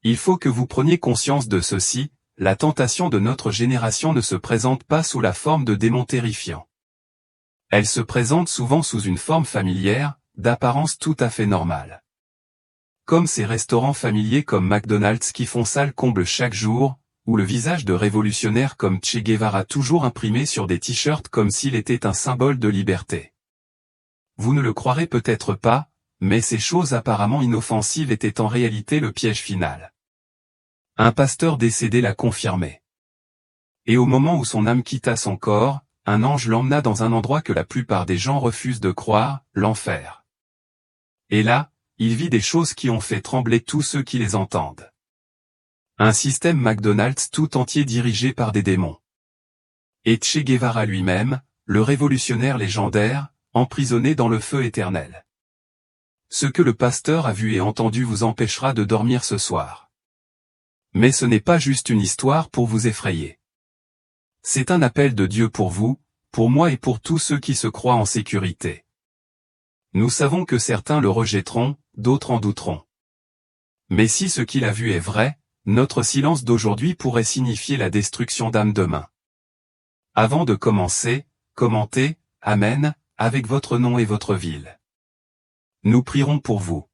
Il faut que vous preniez conscience de ceci, la tentation de notre génération ne se présente pas sous la forme de démons terrifiants. Elle se présente souvent sous une forme familière, d'apparence tout à fait normale. Comme ces restaurants familiers comme McDonald's qui font salle comble chaque jour, ou le visage de révolutionnaires comme Che Guevara toujours imprimé sur des t-shirts comme s'il était un symbole de liberté. Vous ne le croirez peut-être pas, mais ces choses apparemment inoffensives étaient en réalité le piège final. Un pasteur décédé l'a confirmé. Et au moment où son âme quitta son corps, un ange l'emmena dans un endroit que la plupart des gens refusent de croire, l'enfer. Et là, il vit des choses qui ont fait trembler tous ceux qui les entendent. Un système McDonald's tout entier dirigé par des démons. Et Che Guevara lui-même, le révolutionnaire légendaire, emprisonné dans le feu éternel. Ce que le pasteur a vu et entendu vous empêchera de dormir ce soir. Mais ce n'est pas juste une histoire pour vous effrayer. C'est un appel de Dieu pour vous, pour moi et pour tous ceux qui se croient en sécurité. Nous savons que certains le rejetteront, d'autres en douteront. Mais si ce qu'il a vu est vrai, notre silence d'aujourd'hui pourrait signifier la destruction d'âmes demain. Avant de commencer, commentez, Amen, avec votre nom et votre ville. Nous prierons pour vous.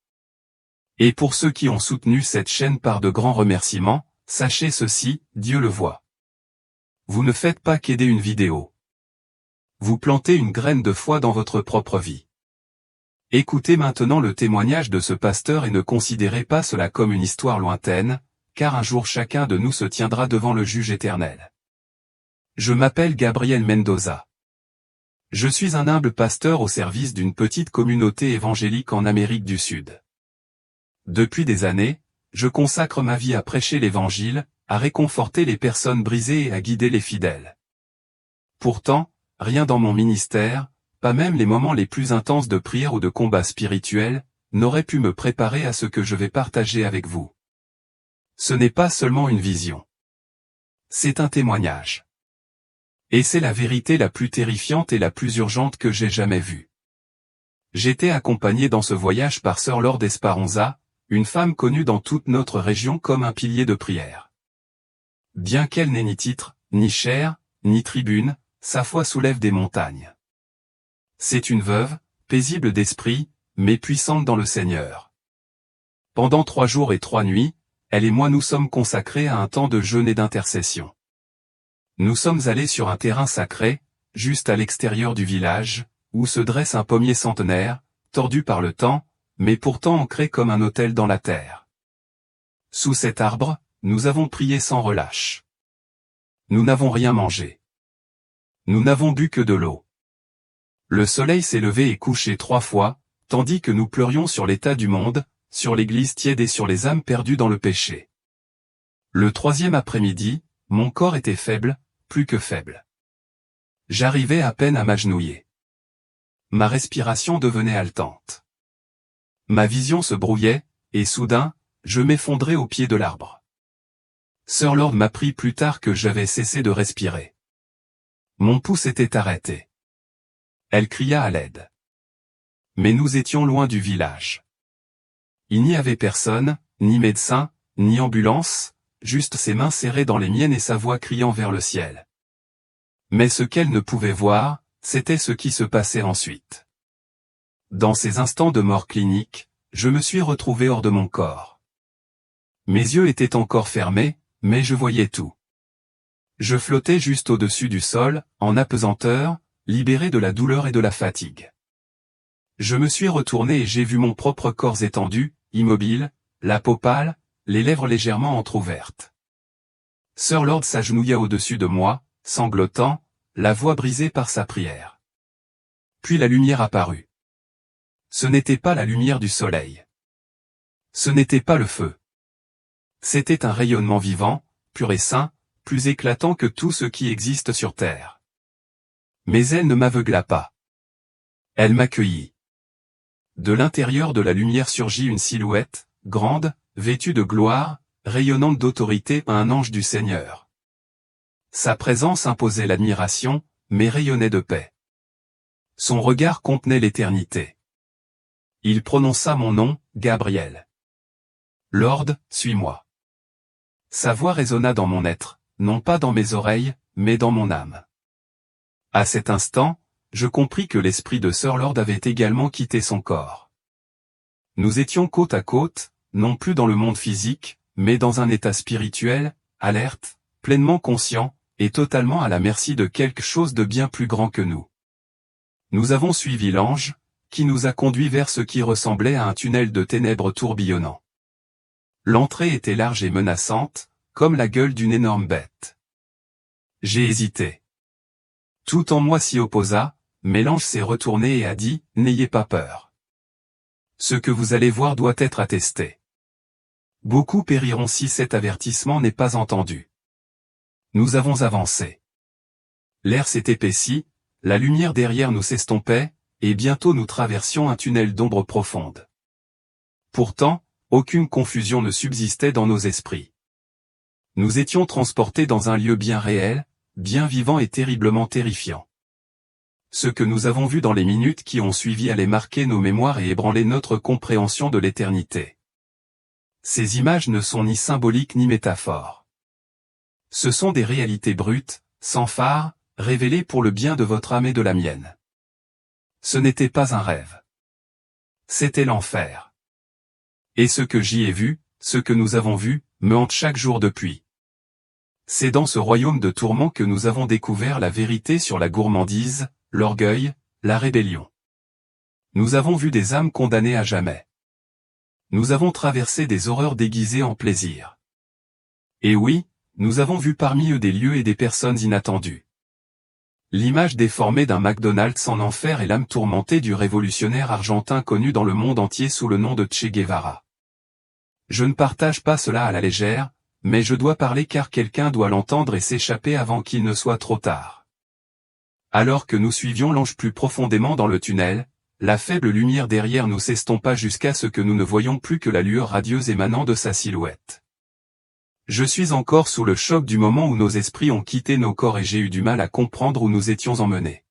Et pour ceux qui ont soutenu cette chaîne par de grands remerciements, sachez ceci, Dieu le voit. Vous ne faites pas qu'aider une vidéo. Vous plantez une graine de foi dans votre propre vie. Écoutez maintenant le témoignage de ce pasteur et ne considérez pas cela comme une histoire lointaine, car un jour chacun de nous se tiendra devant le juge éternel. Je m'appelle Gabriel Mendoza. Je suis un humble pasteur au service d'une petite communauté évangélique en Amérique du Sud. Depuis des années, je consacre ma vie à prêcher l'Évangile, à réconforter les personnes brisées et à guider les fidèles. Pourtant, rien dans mon ministère, pas même les moments les plus intenses de prière ou de combat spirituel, n'aurait pu me préparer à ce que je vais partager avec vous. Ce n'est pas seulement une vision. C'est un témoignage. Et c'est la vérité la plus terrifiante et la plus urgente que j'ai jamais vue. J'étais accompagné dans ce voyage par Sœur Lourdes Esperanza, une femme connue dans toute notre région comme un pilier de prière. Bien qu'elle n'ait ni titre, ni chair, ni tribune, sa foi soulève des montagnes. C'est une veuve, paisible d'esprit, mais puissante dans le Seigneur. Pendant 3 jours et 3 nuits, elle et moi nous sommes consacrés à un temps de jeûne et d'intercession. Nous sommes allés sur un terrain sacré, juste à l'extérieur du village, où se dresse un pommier centenaire, tordu par le temps, mais pourtant ancré comme un autel dans la terre. Sous cet arbre, nous avons prié sans relâche. Nous n'avons rien mangé. Nous n'avons bu que de l'eau. Le soleil s'est levé et couché 3 fois, tandis que nous pleurions sur l'état du monde, sur l'Église tiède et sur les âmes perdues dans le péché. Le 3e après-midi, mon corps était faible, plus que faible. J'arrivais à peine à m'agenouiller. Ma respiration devenait haletante. Ma vision se brouillait, et soudain, je m'effondrais au pied de l'arbre. Sœur Lourdes m'apprit plus tard que j'avais cessé de respirer. Mon pouls s'était arrêté. Elle cria à l'aide. Mais nous étions loin du village. Il n'y avait personne, ni médecin, ni ambulance, juste ses mains serrées dans les miennes et sa voix criant vers le ciel. Mais ce qu'elle ne pouvait voir, c'était ce qui se passait ensuite. Dans ces instants de mort clinique, je me suis retrouvé hors de mon corps. Mes yeux étaient encore fermés, mais je voyais tout. Je flottais juste au-dessus du sol, en apesanteur, libéré de la douleur et de la fatigue. Je me suis retourné et j'ai vu mon propre corps étendu, immobile, la peau pâle, les lèvres légèrement entr'ouvertes. Sœur Lourdes s'agenouilla au-dessus de moi, sanglotant, la voix brisée par sa prière. Puis la lumière apparut. Ce n'était pas la lumière du soleil. Ce n'était pas le feu. C'était un rayonnement vivant, pur et sain, plus éclatant que tout ce qui existe sur terre. Mais elle ne m'aveugla pas. Elle m'accueillit. De l'intérieur de la lumière surgit une silhouette, grande, vêtue de gloire, rayonnante d'autorité, un ange du Seigneur. Sa présence imposait l'admiration, mais rayonnait de paix. Son regard contenait l'éternité. Il prononça mon nom, Gabriel. Lord, suis-moi. Sa voix résonna dans mon être, non pas dans mes oreilles, mais dans mon âme. À cet instant, je compris que l'esprit de Sir Lord avait également quitté son corps. Nous étions côte à côte, non plus dans le monde physique, mais dans un état spirituel, alerte, pleinement conscient, et totalement à la merci de quelque chose de bien plus grand que nous. Nous avons suivi l'ange, qui nous a conduits vers ce qui ressemblait à un tunnel de ténèbres tourbillonnant. L'entrée était large et menaçante, comme la gueule d'une énorme bête. J'ai hésité. Tout en moi s'y opposa, mais l'ange s'est retourné et a dit, « N'ayez pas peur. Ce que vous allez voir doit être attesté. Beaucoup périront si cet avertissement n'est pas entendu. » Nous avons avancé. L'air s'est épaissi, la lumière derrière nous s'estompait, et bientôt nous traversions un tunnel d'ombre profonde. Pourtant, aucune confusion ne subsistait dans nos esprits. Nous étions transportés dans un lieu bien réel, bien vivant et terriblement terrifiant. Ce que nous avons vu dans les minutes qui ont suivi allait marquer nos mémoires et ébranler notre compréhension de l'éternité. Ces images ne sont ni symboliques ni métaphores. Ce sont des réalités brutes, sans phare, révélées pour le bien de votre âme et de la mienne. Ce n'était pas un rêve. C'était l'enfer. Et ce que j'y ai vu, ce que nous avons vu, me hante chaque jour depuis. C'est dans ce royaume de tourments que nous avons découvert la vérité sur la gourmandise, l'orgueil, la rébellion. Nous avons vu des âmes condamnées à jamais. Nous avons traversé des horreurs déguisées en plaisir. Et oui, nous avons vu parmi eux des lieux et des personnes inattendues. L'image déformée d'un McDonald's en enfer et l'âme tourmentée du révolutionnaire argentin connu dans le monde entier sous le nom de Che Guevara. Je ne partage pas cela à la légère, mais je dois parler car quelqu'un doit l'entendre et s'échapper avant qu'il ne soit trop tard. Alors que nous suivions l'ange plus profondément dans le tunnel, la faible lumière derrière nous s'estompa jusqu'à ce que nous ne voyions plus que la lueur radieuse émanant de sa silhouette. Je suis encore sous le choc du moment où nos esprits ont quitté nos corps et j'ai eu du mal à comprendre où nous étions emmenés.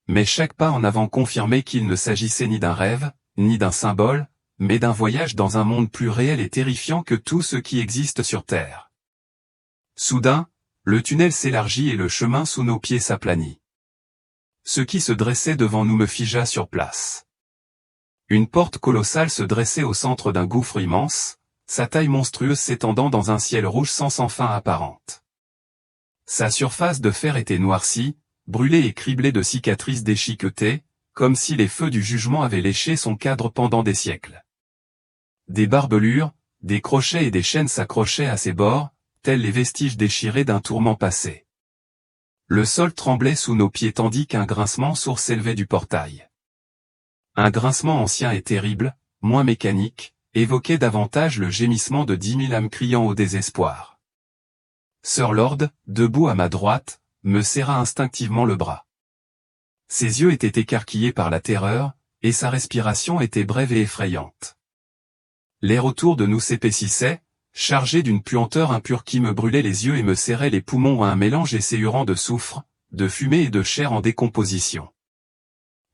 Mais chaque pas en avant confirmait qu'il ne s'agissait ni d'un rêve, ni d'un symbole, mais d'un voyage dans un monde plus réel et terrifiant que tout ce qui existe sur Terre. Soudain, le tunnel s'élargit et le chemin sous nos pieds s'aplanit. Ce qui se dressait devant nous me figea sur place. Une porte colossale se dressait au centre d'un gouffre immense, sa taille monstrueuse s'étendant dans un ciel rouge sans fin apparente. Sa surface de fer était noircie, brûlée et criblée de cicatrices déchiquetées, comme si les feux du jugement avaient léché son cadre pendant des siècles. Des barbelures, des crochets et des chaînes s'accrochaient à ses bords, tels les vestiges déchirés d'un tourment passé. Le sol tremblait sous nos pieds tandis qu'un grincement sourd s'élevait du portail. Un grincement ancien et terrible, moins mécanique, évoquait davantage le gémissement de 10 000 âmes criant au désespoir. Sir Lord, debout à ma droite, me serra instinctivement le bras. Ses yeux étaient écarquillés par la terreur, et sa respiration était brève et effrayante. L'air autour de nous s'épaississait, chargé d'une puanteur impure qui me brûlait les yeux et me serrait les poumons à un mélange esséurant de soufre, de fumée et de chair en décomposition.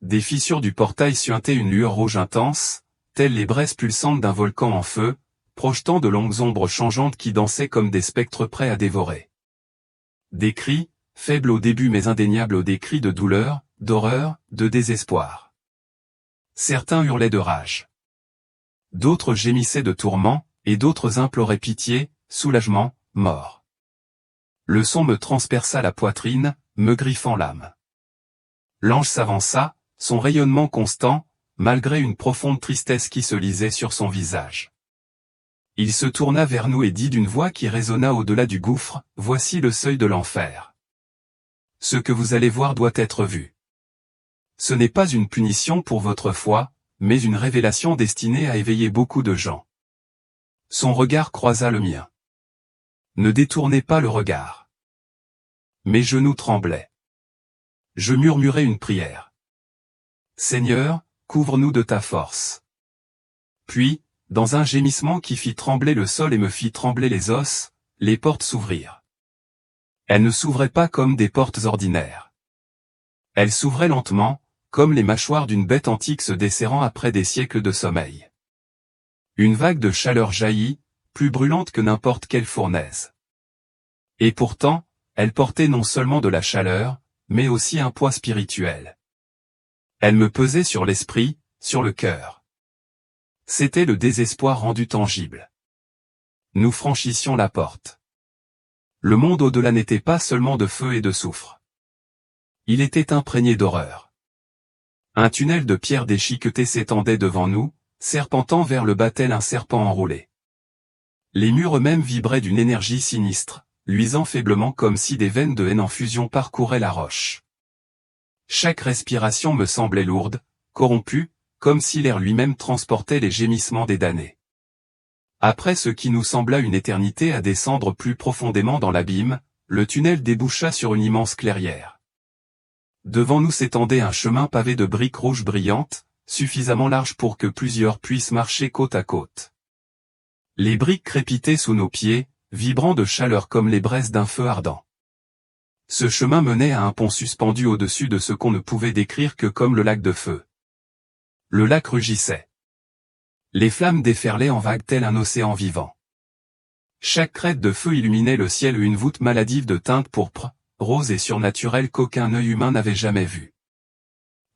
Des fissures du portail suintaient une lueur rouge intense, telles les braises pulsantes d'un volcan en feu, projetant de longues ombres changeantes qui dansaient comme des spectres prêts à dévorer. Des cris, faibles au début mais indéniables, des cris de douleur, d'horreur, de désespoir. Certains hurlaient de rage. D'autres gémissaient de tourment, et d'autres imploraient pitié, soulagement, mort. Le son me transperça la poitrine, me griffant l'âme. L'ange s'avança, son rayonnement constant, malgré une profonde tristesse qui se lisait sur son visage. Il se tourna vers nous et dit d'une voix qui résonna au-delà du gouffre, « Voici le seuil de l'enfer. Ce que vous allez voir doit être vu. Ce n'est pas une punition pour votre foi, mais une révélation destinée à éveiller beaucoup de gens. » Son regard croisa le mien. Ne détournez pas le regard. Mes genoux tremblaient. Je murmurai une prière. Seigneur, couvre-nous de ta force. Puis, dans un gémissement qui fit trembler le sol et me fit trembler les os, les portes s'ouvrirent. Elles ne s'ouvraient pas comme des portes ordinaires. Elles s'ouvraient lentement, comme les mâchoires d'une bête antique se desserrant après des siècles de sommeil. Une vague de chaleur jaillit, plus brûlante que n'importe quelle fournaise. Et pourtant, elle portait non seulement de la chaleur, mais aussi un poids spirituel. Elle me pesait sur l'esprit, sur le cœur. C'était le désespoir rendu tangible. Nous franchissions la porte. Le monde au-delà n'était pas seulement de feu et de soufre. Il était imprégné d'horreur. Un tunnel de pierre déchiquetée s'étendait devant nous, serpentant vers le bas tel un serpent enroulé. Les murs eux-mêmes vibraient d'une énergie sinistre, luisant faiblement comme si des veines de haine en fusion parcouraient la roche. Chaque respiration me semblait lourde, corrompue, comme si l'air lui-même transportait les gémissements des damnés. Après ce qui nous sembla une éternité à descendre plus profondément dans l'abîme, le tunnel déboucha sur une immense clairière. Devant nous s'étendait un chemin pavé de briques rouges brillantes, suffisamment large pour que plusieurs puissent marcher côte à côte. Les briques crépitaient sous nos pieds, vibrant de chaleur comme les braises d'un feu ardent. Ce chemin menait à un pont suspendu au-dessus de ce qu'on ne pouvait décrire que comme le lac de feu. Le lac rugissait. Les flammes déferlaient en vagues tel un océan vivant. Chaque crête de feu illuminait le ciel, une voûte maladive de teinte pourpre, rose et surnaturelle qu'aucun œil humain n'avait jamais vue.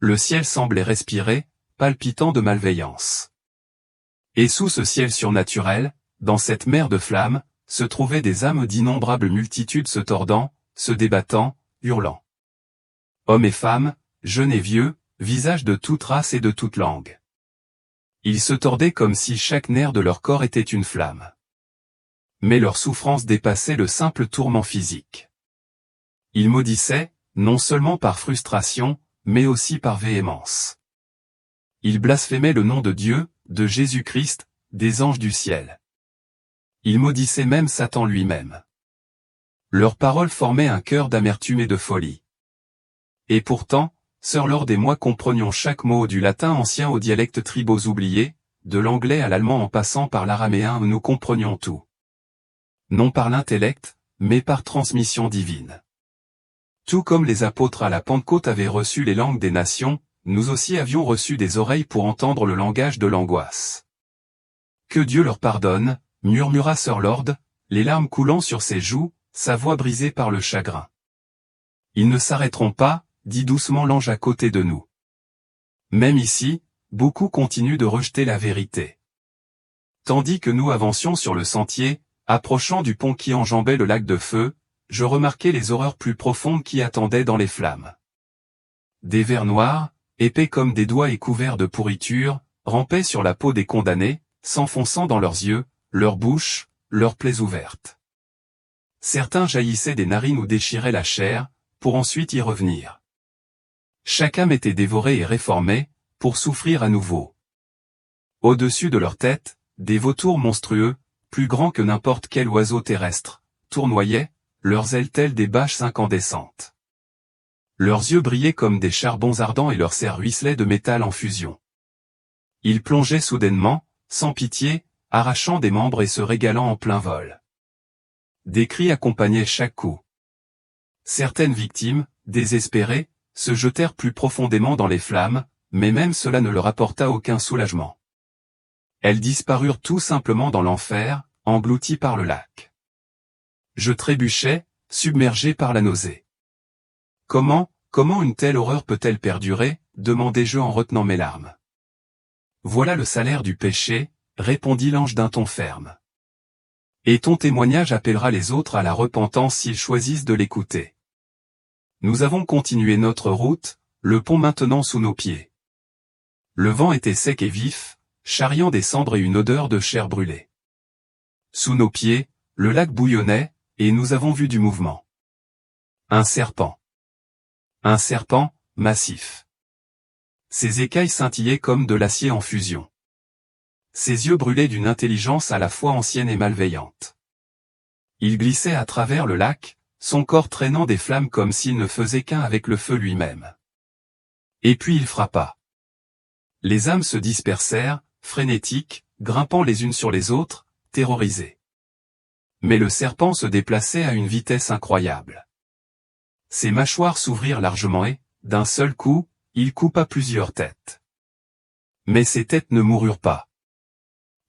Le ciel semblait respirer, palpitant de malveillance. Et sous ce ciel surnaturel, dans cette mer de flammes, se trouvaient des âmes d'innombrables multitudes se tordant, se débattant, hurlant. Hommes et femmes, jeunes et vieux, visages de toute race et de toute langue. Ils se tordaient comme si chaque nerf de leur corps était une flamme. Mais leur souffrance dépassait le simple tourment physique. Ils maudissaient, non seulement par frustration, mais aussi par véhémence. Ils blasphémaient le nom de Dieu, de Jésus-Christ, des anges du ciel. Ils maudissaient même Satan lui-même. Leurs paroles formaient un chœur d'amertume et de folie. Et pourtant, Sœur Lord et moi comprenions chaque mot, du latin ancien aux dialectes tribaux oubliés, de l'anglais à l'allemand en passant par l'araméen, nous comprenions tout. Non par l'intellect, mais par transmission divine. Tout comme les apôtres à la Pentecôte avaient reçu les langues des nations, nous aussi avions reçu des oreilles pour entendre le langage de l'angoisse. Que Dieu leur pardonne, murmura Sœur Lord, les larmes coulant sur ses joues, sa voix brisée par le chagrin. Ils ne s'arrêteront pas, dit doucement l'ange à côté de nous. Même ici, beaucoup continuent de rejeter la vérité. Tandis que nous avancions sur le sentier, approchant du pont qui enjambait le lac de feu, je remarquai les horreurs plus profondes qui attendaient dans les flammes. Des vers noirs, épais comme des doigts et couverts de pourriture, rampaient sur la peau des condamnés, s'enfonçant dans leurs yeux, leurs bouches, leurs plaies ouvertes. Certains jaillissaient des narines ou déchiraient la chair, pour ensuite y revenir. Chaque âme était dévorée et réformée, pour souffrir à nouveau. Au-dessus de leur tête, des vautours monstrueux, plus grands que n'importe quel oiseau terrestre, tournoyaient, leurs ailes telles des bâches incandescentes. Leurs yeux brillaient comme des charbons ardents et leurs serres ruisselaient de métal en fusion. Ils plongeaient soudainement, sans pitié, arrachant des membres et se régalant en plein vol. Des cris accompagnaient chaque coup. Certaines victimes, désespérées, se jetèrent plus profondément dans les flammes, mais même cela ne leur apporta aucun soulagement. Elles disparurent tout simplement dans l'enfer, englouties par le lac. Je trébuchais, submergé par la nausée. Comment une telle horreur peut-elle perdurer, demandai-je en retenant mes larmes. Voilà le salaire du péché, répondit l'ange d'un ton ferme. Et ton témoignage appellera les autres à la repentance s'ils choisissent de l'écouter. Nous avons continué notre route, le pont maintenant sous nos pieds. Le vent était sec et vif, charriant des cendres et une odeur de chair brûlée. Sous nos pieds, le lac bouillonnait, et nous avons vu du mouvement. Un serpent. Un serpent, massif. Ses écailles scintillaient comme de l'acier en fusion. Ses yeux brûlaient d'une intelligence à la fois ancienne et malveillante. Il glissait à travers le lac, son corps traînant des flammes comme s'il ne faisait qu'un avec le feu lui-même. Et puis il frappa. Les âmes se dispersèrent, frénétiques, grimpant les unes sur les autres, terrorisées. Mais le serpent se déplaçait à une vitesse incroyable. Ses mâchoires s'ouvrirent largement et, d'un seul coup, il coupa plusieurs têtes. Mais ces têtes ne moururent pas.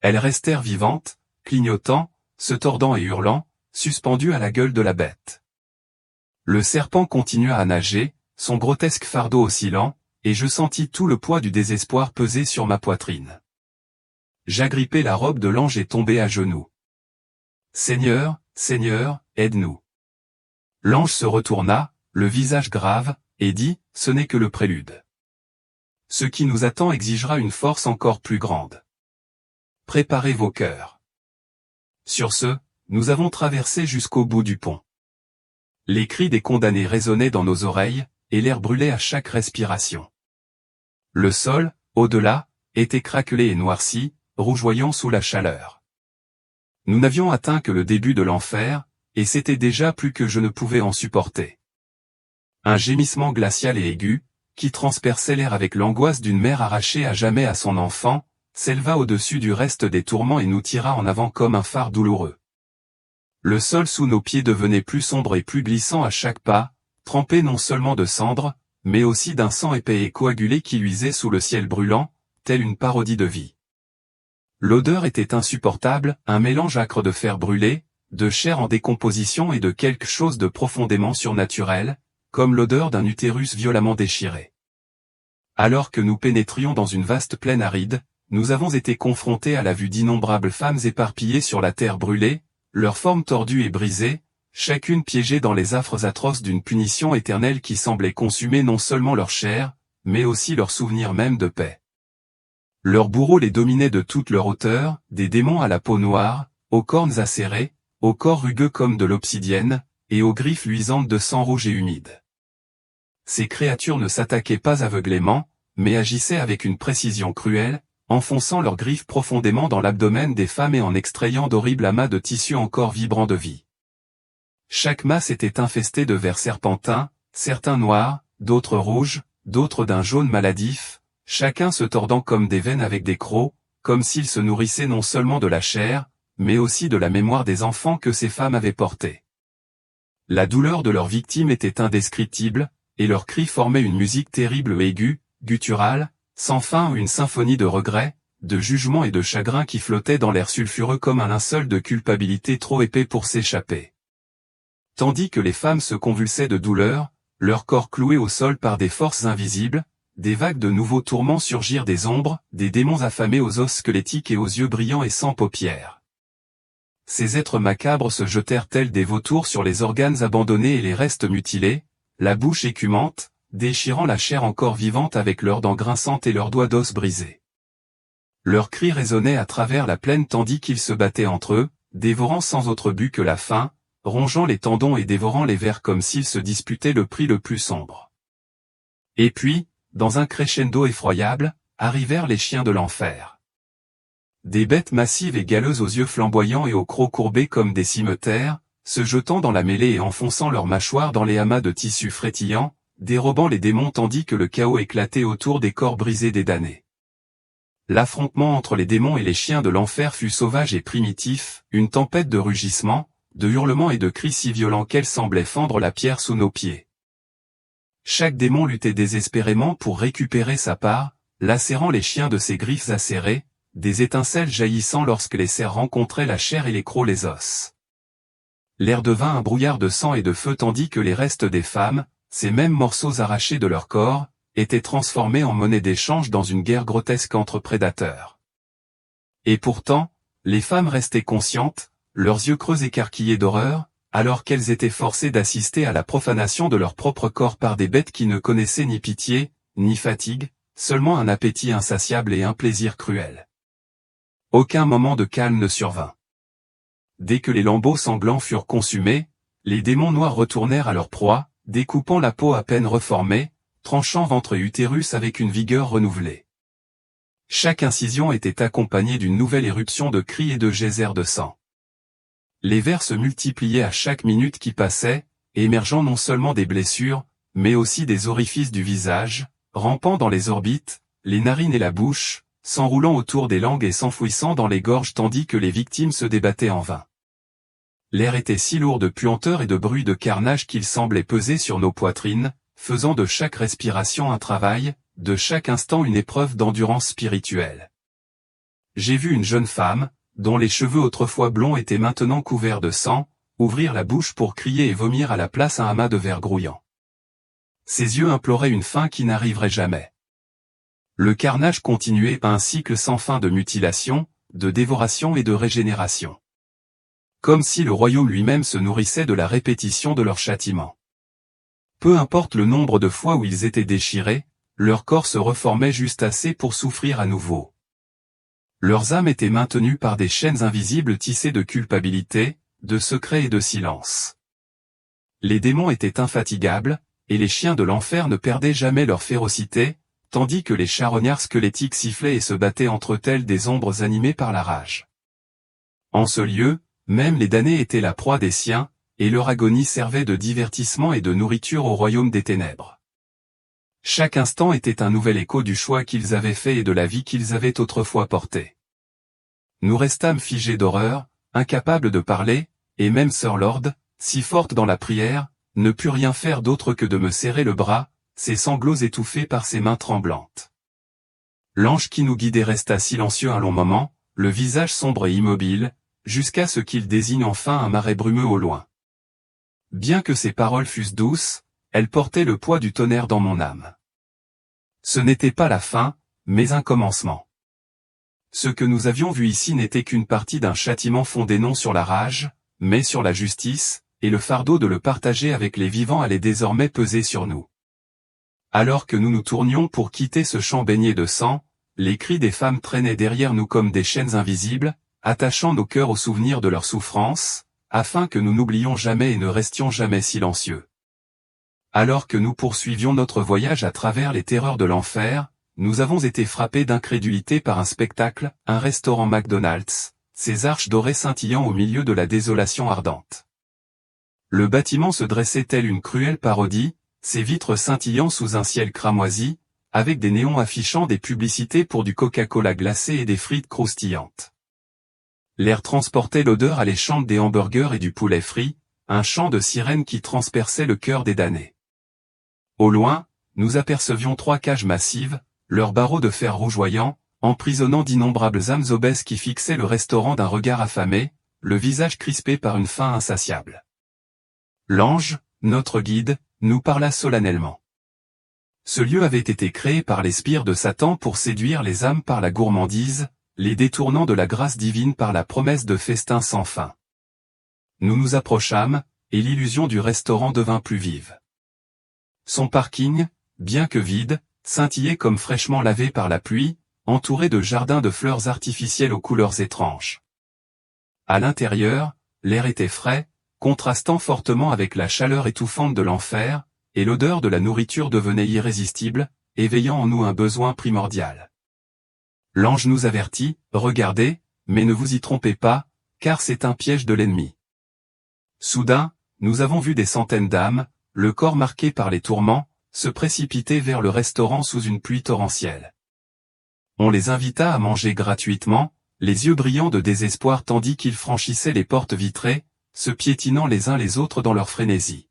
Elles restèrent vivantes, clignotant, se tordant et hurlant, suspendu à la gueule de la bête. Le serpent continua à nager, son grotesque fardeau oscillant, et je sentis tout le poids du désespoir peser sur ma poitrine. J'agrippai la robe de l'ange et tombai à genoux. « Seigneur, Seigneur, aide-nous !» L'ange se retourna, le visage grave, et dit, « Ce n'est que le prélude. Ce qui nous attend exigera une force encore plus grande. Préparez vos cœurs. » Sur ce, nous avons traversé jusqu'au bout du pont. Les cris des condamnés résonnaient dans nos oreilles, et l'air brûlait à chaque respiration. Le sol, au-delà, était craquelé et noirci, rougeoyant sous la chaleur. Nous n'avions atteint que le début de l'enfer, et c'était déjà plus que je ne pouvais en supporter. Un gémissement glacial et aigu, qui transperçait l'air avec l'angoisse d'une mère arrachée à jamais à son enfant, s'éleva au-dessus du reste des tourments et nous tira en avant comme un phare douloureux. Le sol sous nos pieds devenait plus sombre et plus glissant à chaque pas, trempé non seulement de cendres, mais aussi d'un sang épais et coagulé qui luisait sous le ciel brûlant, telle une parodie de vie. L'odeur était insupportable, un mélange âcre de fer brûlé, de chair en décomposition et de quelque chose de profondément surnaturel, comme l'odeur d'un utérus violemment déchiré. Alors que nous pénétrions dans une vaste plaine aride, nous avons été confrontés à la vue d'innombrables femmes éparpillées sur la terre brûlée, leurs formes tordues et brisées, chacune piégée dans les affres atroces d'une punition éternelle qui semblait consumer non seulement leur chair, mais aussi leur souvenir même de paix. Leurs bourreaux les dominaient de toute leur hauteur, des démons à la peau noire, aux cornes acérées, aux corps rugueux comme de l'obsidienne, et aux griffes luisantes de sang rouge et humide. Ces créatures ne s'attaquaient pas aveuglément, mais agissaient avec une précision cruelle, enfonçant leurs griffes profondément dans l'abdomen des femmes et en extrayant d'horribles amas de tissus encore vibrants de vie. Chaque masse était infestée de vers serpentins, certains noirs, d'autres rouges, d'autres d'un jaune maladif, chacun se tordant comme des veines avec des crocs, comme s'ils se nourrissaient non seulement de la chair, mais aussi de la mémoire des enfants que ces femmes avaient portés. La douleur de leurs victimes était indescriptible, et leurs cris formaient une musique terrible et aiguë, gutturale, sans fin ou une symphonie de regrets, de jugement et de chagrin qui flottait dans l'air sulfureux comme un linceul de culpabilité trop épais pour s'échapper. Tandis que les femmes se convulsaient de douleur, leur corps cloué au sol par des forces invisibles, des vagues de nouveaux tourments surgirent des ombres, des démons affamés aux os squelettiques et aux yeux brillants et sans paupières. Ces êtres macabres se jetèrent tels des vautours sur les organes abandonnés et les restes mutilés, la bouche écumante, déchirant la chair encore vivante avec leurs dents grinçantes et leurs doigts d'os brisés. Leurs cris résonnaient à travers la plaine tandis qu'ils se battaient entre eux, dévorant sans autre but que la faim, rongeant les tendons et dévorant les vers comme s'ils se disputaient le prix le plus sombre. Et puis, dans un crescendo effroyable, arrivèrent les chiens de l'enfer. Des bêtes massives et galeuses aux yeux flamboyants et aux crocs courbés comme des cimeterres, se jetant dans la mêlée et enfonçant leurs mâchoires dans les amas de tissus frétillants, dérobant les démons tandis que le chaos éclatait autour des corps brisés des damnés. L'affrontement entre les démons et les chiens de l'enfer fut sauvage et primitif, une tempête de rugissements, de hurlements et de cris si violents qu'elle semblait fendre la pierre sous nos pieds. Chaque démon luttait désespérément pour récupérer sa part, lacérant les chiens de ses griffes acérées, des étincelles jaillissant lorsque les serres rencontraient la chair et les crocs les os. L'air devint un brouillard de sang et de feu tandis que les restes des femmes, ces mêmes morceaux arrachés de leur corps, étaient transformés en monnaie d'échange dans une guerre grotesque entre prédateurs. Et pourtant, les femmes restaient conscientes, leurs yeux creux écarquillés d'horreur, alors qu'elles étaient forcées d'assister à la profanation de leur propre corps par des bêtes qui ne connaissaient ni pitié, ni fatigue, seulement un appétit insatiable et un plaisir cruel. Aucun moment de calme ne survint. Dès que les lambeaux sanglants furent consumés, les démons noirs retournèrent à leur proie, découpant la peau à peine reformée, tranchant ventre et utérus avec une vigueur renouvelée. Chaque incision était accompagnée d'une nouvelle éruption de cris et de geysers de sang. Les vers se multipliaient à chaque minute qui passait, émergeant non seulement des blessures, mais aussi des orifices du visage, rampant dans les orbites, les narines et la bouche, s'enroulant autour des langues et s'enfouissant dans les gorges tandis que les victimes se débattaient en vain. L'air était si lourd de puanteur et de bruit de carnage qu'il semblait peser sur nos poitrines, faisant de chaque respiration un travail, de chaque instant une épreuve d'endurance spirituelle. J'ai vu une jeune femme, dont les cheveux autrefois blonds étaient maintenant couverts de sang, ouvrir la bouche pour crier et vomir à la place un amas de verre grouillant. Ses yeux imploraient une fin qui n'arriverait jamais. Le carnage continuait par un cycle sans fin de mutilation, de dévoration et de régénération. Comme si le royaume lui-même se nourrissait de la répétition de leurs châtiments. Peu importe le nombre de fois où ils étaient déchirés, leur corps se reformait juste assez pour souffrir à nouveau. Leurs âmes étaient maintenues par des chaînes invisibles tissées de culpabilité, de secret et de silence. Les démons étaient infatigables, et les chiens de l'enfer ne perdaient jamais leur férocité, tandis que les charognards squelettiques sifflaient et se battaient entre telles des ombres animées par la rage. En ce lieu, même les damnés étaient la proie des siens, et leur agonie servait de divertissement et de nourriture au royaume des ténèbres. Chaque instant était un nouvel écho du choix qu'ils avaient fait et de la vie qu'ils avaient autrefois portée. Nous restâmes figés d'horreur, incapables de parler, et même Sir Lord, si forte dans la prière, ne put rien faire d'autre que de me serrer le bras, ses sanglots étouffés par ses mains tremblantes. L'ange qui nous guidait resta silencieux un long moment, le visage sombre et immobile, jusqu'à ce qu'il désigne enfin un marais brumeux au loin. Bien que ses paroles fussent douces, elles portaient le poids du tonnerre dans mon âme. Ce n'était pas la fin, mais un commencement. Ce que nous avions vu ici n'était qu'une partie d'un châtiment fondé non sur la rage, mais sur la justice, et le fardeau de le partager avec les vivants allait désormais peser sur nous. Alors que nous nous tournions pour quitter ce champ baigné de sang, les cris des femmes traînaient derrière nous comme des chaînes invisibles, attachant nos cœurs aux souvenirs de leur souffrance, afin que nous n'oublions jamais et ne restions jamais silencieux. Alors que nous poursuivions notre voyage à travers les terreurs de l'enfer, nous avons été frappés d'incrédulité par un spectacle, un restaurant McDonald's, ses arches dorées scintillant au milieu de la désolation ardente. Le bâtiment se dressait tel une cruelle parodie, ses vitres scintillant sous un ciel cramoisi, avec des néons affichant des publicités pour du Coca-Cola glacé et des frites croustillantes. L'air transportait l'odeur alléchante des hamburgers et du poulet frit, un chant de sirène qui transperçait le cœur des damnés. Au loin, nous apercevions 3 cages massives, leurs barreaux de fer rougeoyants, emprisonnant d'innombrables âmes obèses qui fixaient le restaurant d'un regard affamé, le visage crispé par une faim insatiable. L'ange, notre guide, nous parla solennellement. Ce lieu avait été créé par les spires de Satan pour séduire les âmes par la gourmandise, les détournant de la grâce divine par la promesse de festins sans fin. Nous nous approchâmes, et l'illusion du restaurant devint plus vive. Son parking, bien que vide, scintillait comme fraîchement lavé par la pluie, entouré de jardins de fleurs artificielles aux couleurs étranges. À l'intérieur, l'air était frais, contrastant fortement avec la chaleur étouffante de l'enfer, et l'odeur de la nourriture devenait irrésistible, éveillant en nous un besoin primordial. L'ange nous avertit, regardez, mais ne vous y trompez pas, car c'est un piège de l'ennemi. Soudain, nous avons vu des centaines d'âmes, le corps marqué par les tourments, se précipiter vers le restaurant sous une pluie torrentielle. On les invita à manger gratuitement, les yeux brillants de désespoir tandis qu'ils franchissaient les portes vitrées, se piétinant les uns les autres dans leur frénésie.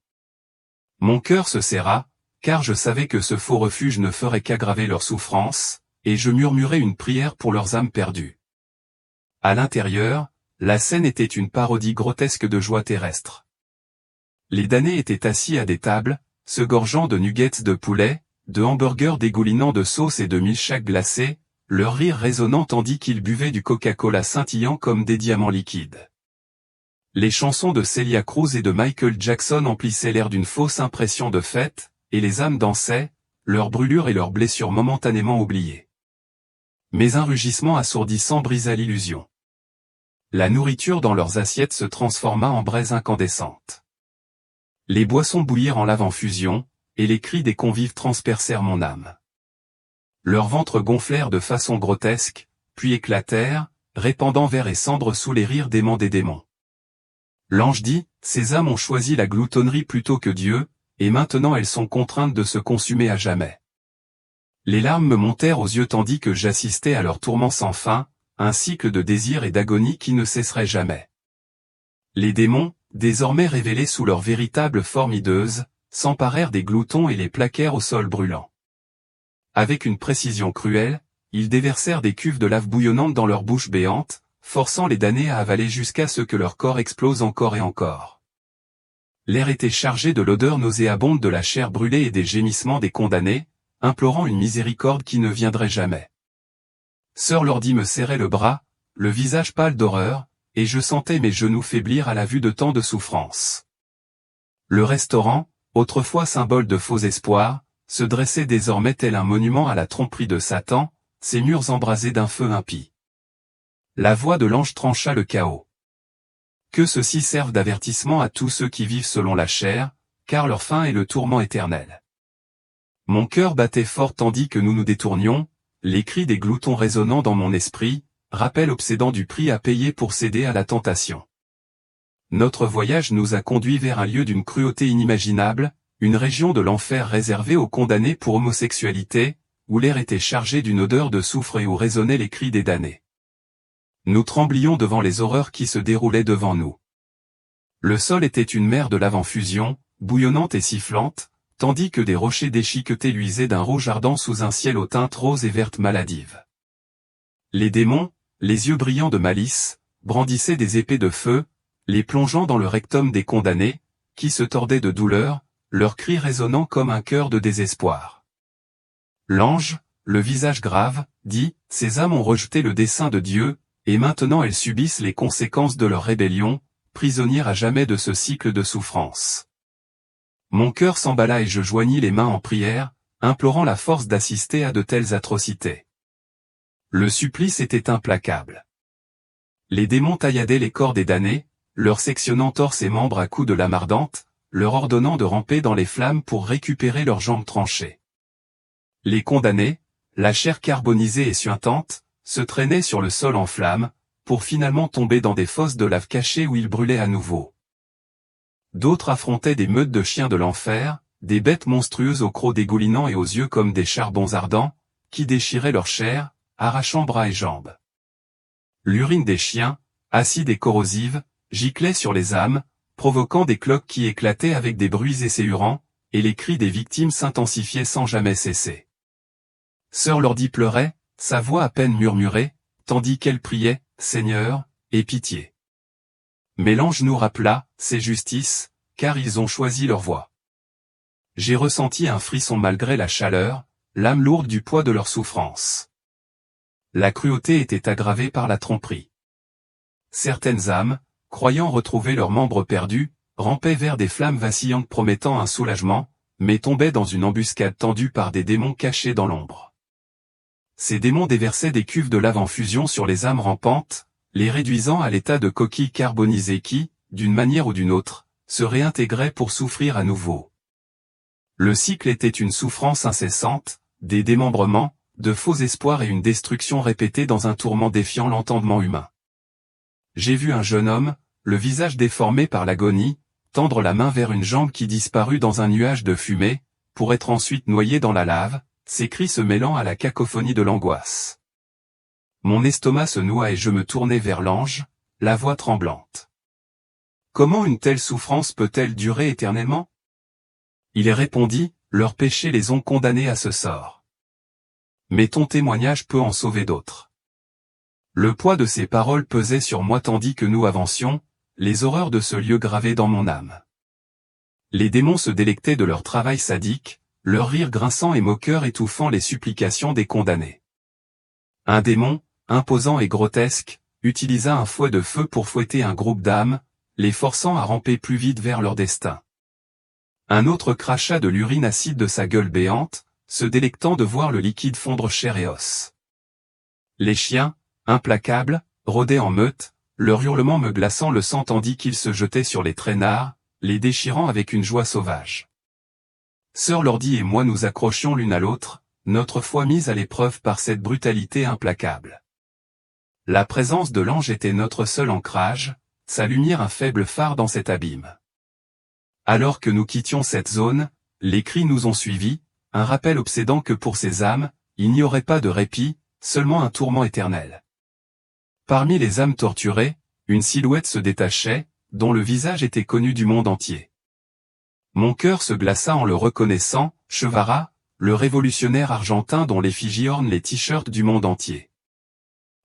Mon cœur se serra, car je savais que ce faux refuge ne ferait qu'aggraver leur souffrance, et je murmurai une prière pour leurs âmes perdues. À l'intérieur, la scène était une parodie grotesque de joie terrestre. Les damnés étaient assis à des tables, se gorgeant de nuggets de poulet, de hamburgers dégoulinant de sauce et de milkshakes glacés, leur rire résonnant tandis qu'ils buvaient du Coca-Cola scintillant comme des diamants liquides. Les chansons de Celia Cruz et de Michael Jackson emplissaient l'air d'une fausse impression de fête, et les âmes dansaient, leurs brûlures et leurs blessures momentanément oubliées. Mais un rugissement assourdissant brisa l'illusion. La nourriture dans leurs assiettes se transforma en braise incandescente. Les boissons bouillirent en lave en fusion, et les cris des convives transpercèrent mon âme. Leurs ventres gonflèrent de façon grotesque, puis éclatèrent, répandant verre et cendres sous les rires déments des démons. L'ange dit, ces âmes ont choisi la gloutonnerie plutôt que Dieu, et maintenant elles sont contraintes de se consumer à jamais. Les larmes me montèrent aux yeux tandis que j'assistais à leur tourment sans fin, un cycle de désir et d'agonie qui ne cesserait jamais. Les démons, désormais révélés sous leur véritable forme hideuse, s'emparèrent des gloutons et les plaquèrent au sol brûlant. Avec une précision cruelle, ils déversèrent des cuves de lave bouillonnante dans leurs bouches béantes, forçant les damnés à avaler jusqu'à ce que leur corps explose encore et encore. L'air était chargé de l'odeur nauséabonde de la chair brûlée et des gémissements des condamnés, implorant une miséricorde qui ne viendrait jamais. Sœur Lordy me serrait le bras, le visage pâle d'horreur, et je sentais mes genoux faiblir à la vue de tant de souffrances. Le restaurant, autrefois symbole de faux espoirs, se dressait désormais tel un monument à la tromperie de Satan, ses murs embrasés d'un feu impie. La voix de l'ange trancha le chaos. Que ceci serve d'avertissement à tous ceux qui vivent selon la chair, car leur fin est le tourment éternel. Mon cœur battait fort tandis que nous nous détournions, les cris des gloutons résonnant dans mon esprit, rappel obsédant du prix à payer pour céder à la tentation. Notre voyage nous a conduits vers un lieu d'une cruauté inimaginable, une région de l'enfer réservée aux condamnés pour homosexualité, où l'air était chargé d'une odeur de soufre et où résonnaient les cris des damnés. Nous tremblions devant les horreurs qui se déroulaient devant nous. Le sol était une mer de lave en fusion, bouillonnante et sifflante, tandis que des rochers déchiquetés luisaient d'un rouge ardent sous un ciel aux teintes roses et vertes maladives. Les démons, les yeux brillants de malice, brandissaient des épées de feu, les plongeant dans le rectum des condamnés, qui se tordaient de douleur, leurs cris résonnant comme un cœur de désespoir. L'ange, le visage grave, dit, « Ces âmes ont rejeté le dessein de Dieu, et maintenant elles subissent les conséquences de leur rébellion, prisonnières à jamais de ce cycle de souffrance. » Mon cœur s'emballa et je joignis les mains en prière, implorant la force d'assister à de telles atrocités. Le supplice était implacable. Les démons tailladaient les corps des damnés, leur sectionnant torse et membres à coups de lame ardente, leur ordonnant de ramper dans les flammes pour récupérer leurs jambes tranchées. Les condamnés, la chair carbonisée et suintante, se traînaient sur le sol en flammes, pour finalement tomber dans des fosses de lave cachées où ils brûlaient à nouveau. D'autres affrontaient des meutes de chiens de l'enfer, des bêtes monstrueuses aux crocs dégoulinants et aux yeux comme des charbons ardents, qui déchiraient leur chair, arrachant bras et jambes. L'urine des chiens, acide et corrosive, giclait sur les âmes, provoquant des cloques qui éclataient avec des bruits esséurants, et les cris des victimes s'intensifiaient sans jamais cesser. Sœur Lordy pleurait, sa voix à peine murmurait, tandis qu'elle priait, « Seigneur, aie pitié. » Mais l'ange nous rappela, c'est justice, car ils ont choisi leur voie. J'ai ressenti un frisson malgré la chaleur, l'âme lourde du poids de leur souffrance. La cruauté était aggravée par la tromperie. Certaines âmes, croyant retrouver leurs membres perdus, rampaient vers des flammes vacillantes promettant un soulagement, mais tombaient dans une embuscade tendue par des démons cachés dans l'ombre. Ces démons déversaient des cuves de lave en fusion sur les âmes rampantes, les réduisant à l'état de coquilles carbonisées qui, d'une manière ou d'une autre, se réintégraient pour souffrir à nouveau. Le cycle était une souffrance incessante, des démembrements, de faux espoirs et une destruction répétée dans un tourment défiant l'entendement humain. J'ai vu un jeune homme, le visage déformé par l'agonie, tendre la main vers une jambe qui disparut dans un nuage de fumée, pour être ensuite noyé dans la lave, ses cris se mêlant à la cacophonie de l'angoisse. Mon estomac se noua et je me tournai vers l'ange, la voix tremblante. Comment une telle souffrance peut-elle durer éternellement? Il répondit, leurs péchés les ont condamnés à ce sort. Mais ton témoignage peut en sauver d'autres. Le poids de ces paroles pesait sur moi tandis que nous avancions, les horreurs de ce lieu gravées dans mon âme. Les démons se délectaient de leur travail sadique, leur rire grinçant et moqueur étouffant les supplications des condamnés. Un démon, imposant et grotesque, utilisa un fouet de feu pour fouetter un groupe d'âmes, les forçant à ramper plus vite vers leur destin. Un autre cracha de l'urine acide de sa gueule béante, se délectant de voir le liquide fondre chair et os. Les chiens, implacables, rôdaient en meute, leur hurlement me glaçant le sang tandis qu'ils se jetaient sur les traînards, les déchirant avec une joie sauvage. Sœur Lordy et moi nous accrochions l'une à l'autre, notre foi mise à l'épreuve par cette brutalité implacable. La présence de l'ange était notre seul ancrage, sa lumière un faible phare dans cet abîme. Alors que nous quittions cette zone, les cris nous ont suivis, un rappel obsédant que pour ces âmes, il n'y aurait pas de répit, seulement un tourment éternel. Parmi les âmes torturées, une silhouette se détachait, dont le visage était connu du monde entier. Mon cœur se glaça en le reconnaissant, Chevara, le révolutionnaire argentin dont l'effigie orne les t-shirts du monde entier.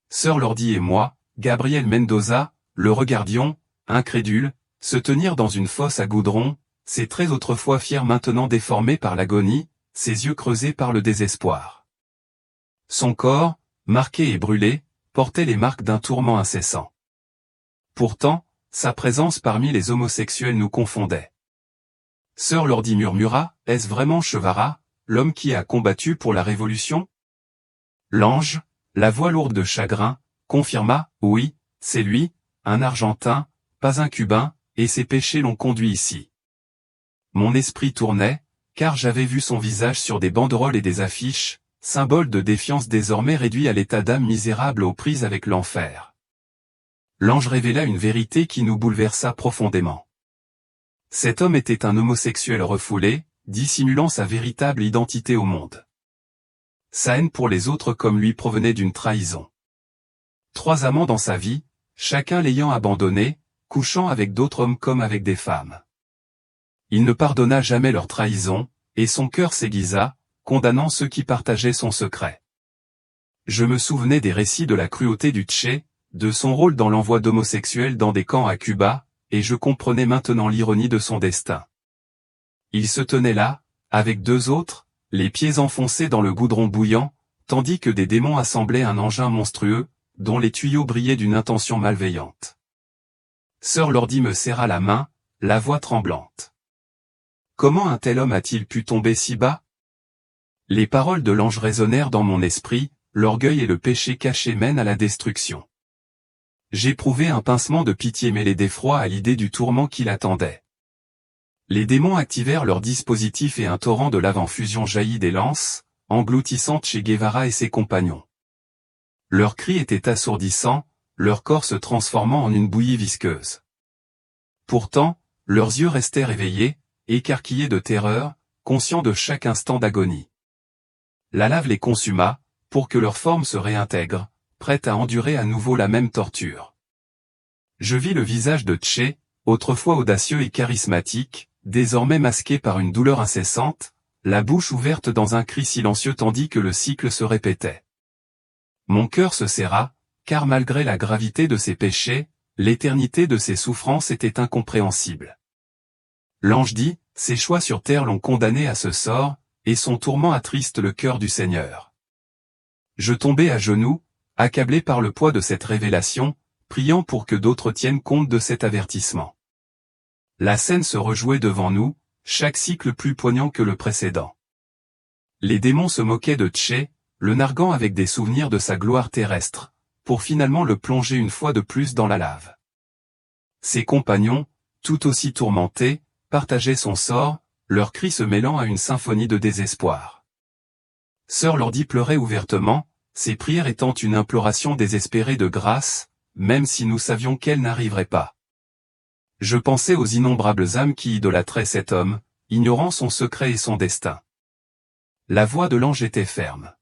Sœur Lordy et moi, Gabriel Mendoza, le regardions, incrédule, se tenir dans une fosse à goudron, ses traits autrefois fiers maintenant déformés par l'agonie, ses yeux creusés par le désespoir. Son corps, marqué et brûlé, portait les marques d'un tourment incessant. Pourtant, sa présence parmi les homosexuels nous confondait. Sœur Lordi murmura, est-ce vraiment Chevara, l'homme qui a combattu pour la Révolution? L'ange, la voix lourde de chagrin, confirma, oui, c'est lui, un Argentin, pas un Cubain, et ses péchés l'ont conduit ici. Mon esprit tournait, car j'avais vu son visage sur des banderoles et des affiches, symbole de défiance désormais réduit à l'état d'âme misérable aux prises avec l'enfer. L'ange révéla une vérité qui nous bouleversa profondément. Cet homme était un homosexuel refoulé, dissimulant sa véritable identité au monde. Sa haine pour les autres comme lui provenait d'une trahison. 3 amants dans sa vie, chacun l'ayant abandonné, couchant avec d'autres hommes comme avec des femmes. Il ne pardonna jamais leur trahison, et son cœur s'aiguisa, condamnant ceux qui partageaient son secret. Je me souvenais des récits de la cruauté du Tché, de son rôle dans l'envoi d'homosexuels dans des camps à Cuba, et je comprenais maintenant l'ironie de son destin. Il se tenait là, avec 2 autres, les pieds enfoncés dans le goudron bouillant, tandis que des démons assemblaient un engin monstrueux, dont les tuyaux brillaient d'une intention malveillante. Sœur Lordi me serra la main, la voix tremblante. Comment un tel homme a-t-il pu tomber si bas? Les paroles de l'ange résonnèrent dans mon esprit, l'orgueil et le péché caché mènent à la destruction. J'éprouvai un pincement de pitié mêlé d'effroi à l'idée du tourment qui l'attendait. Les démons activèrent leur dispositif et un torrent de lave en fusion jaillit des lances, engloutissant Che Guevara et ses compagnons. Leurs cris étaient assourdissants, leur corps se transformant en une bouillie visqueuse. Pourtant, leurs yeux restèrent éveillés, écarquillés de terreur, conscients de chaque instant d'agonie. La lave les consuma, pour que leur forme se réintègre, prête à endurer à nouveau la même torture. Je vis le visage de Che, autrefois audacieux et charismatique, désormais masqué par une douleur incessante, la bouche ouverte dans un cri silencieux tandis que le cycle se répétait. Mon cœur se serra, car malgré la gravité de ses péchés, l'éternité de ses souffrances était incompréhensible. L'ange dit, ses choix sur terre l'ont condamné à ce sort, et son tourment attriste le cœur du Seigneur. Je tombai à genoux, accablé par le poids de cette révélation, priant pour que d'autres tiennent compte de cet avertissement. La scène se rejouait devant nous, chaque cycle plus poignant que le précédent. Les démons se moquaient de Che, le narguant avec des souvenirs de sa gloire terrestre, pour finalement le plonger une fois de plus dans la lave. Ses compagnons, tout aussi tourmentés, partageaient son sort, leurs cris se mêlant à une symphonie de désespoir. Sœur Lordi pleurait ouvertement, ses prières étant une imploration désespérée de grâce, même si nous savions qu'elle n'arriverait pas. Je pensais aux innombrables âmes qui idolâtraient cet homme, ignorant son secret et son destin. La voix de l'ange était ferme.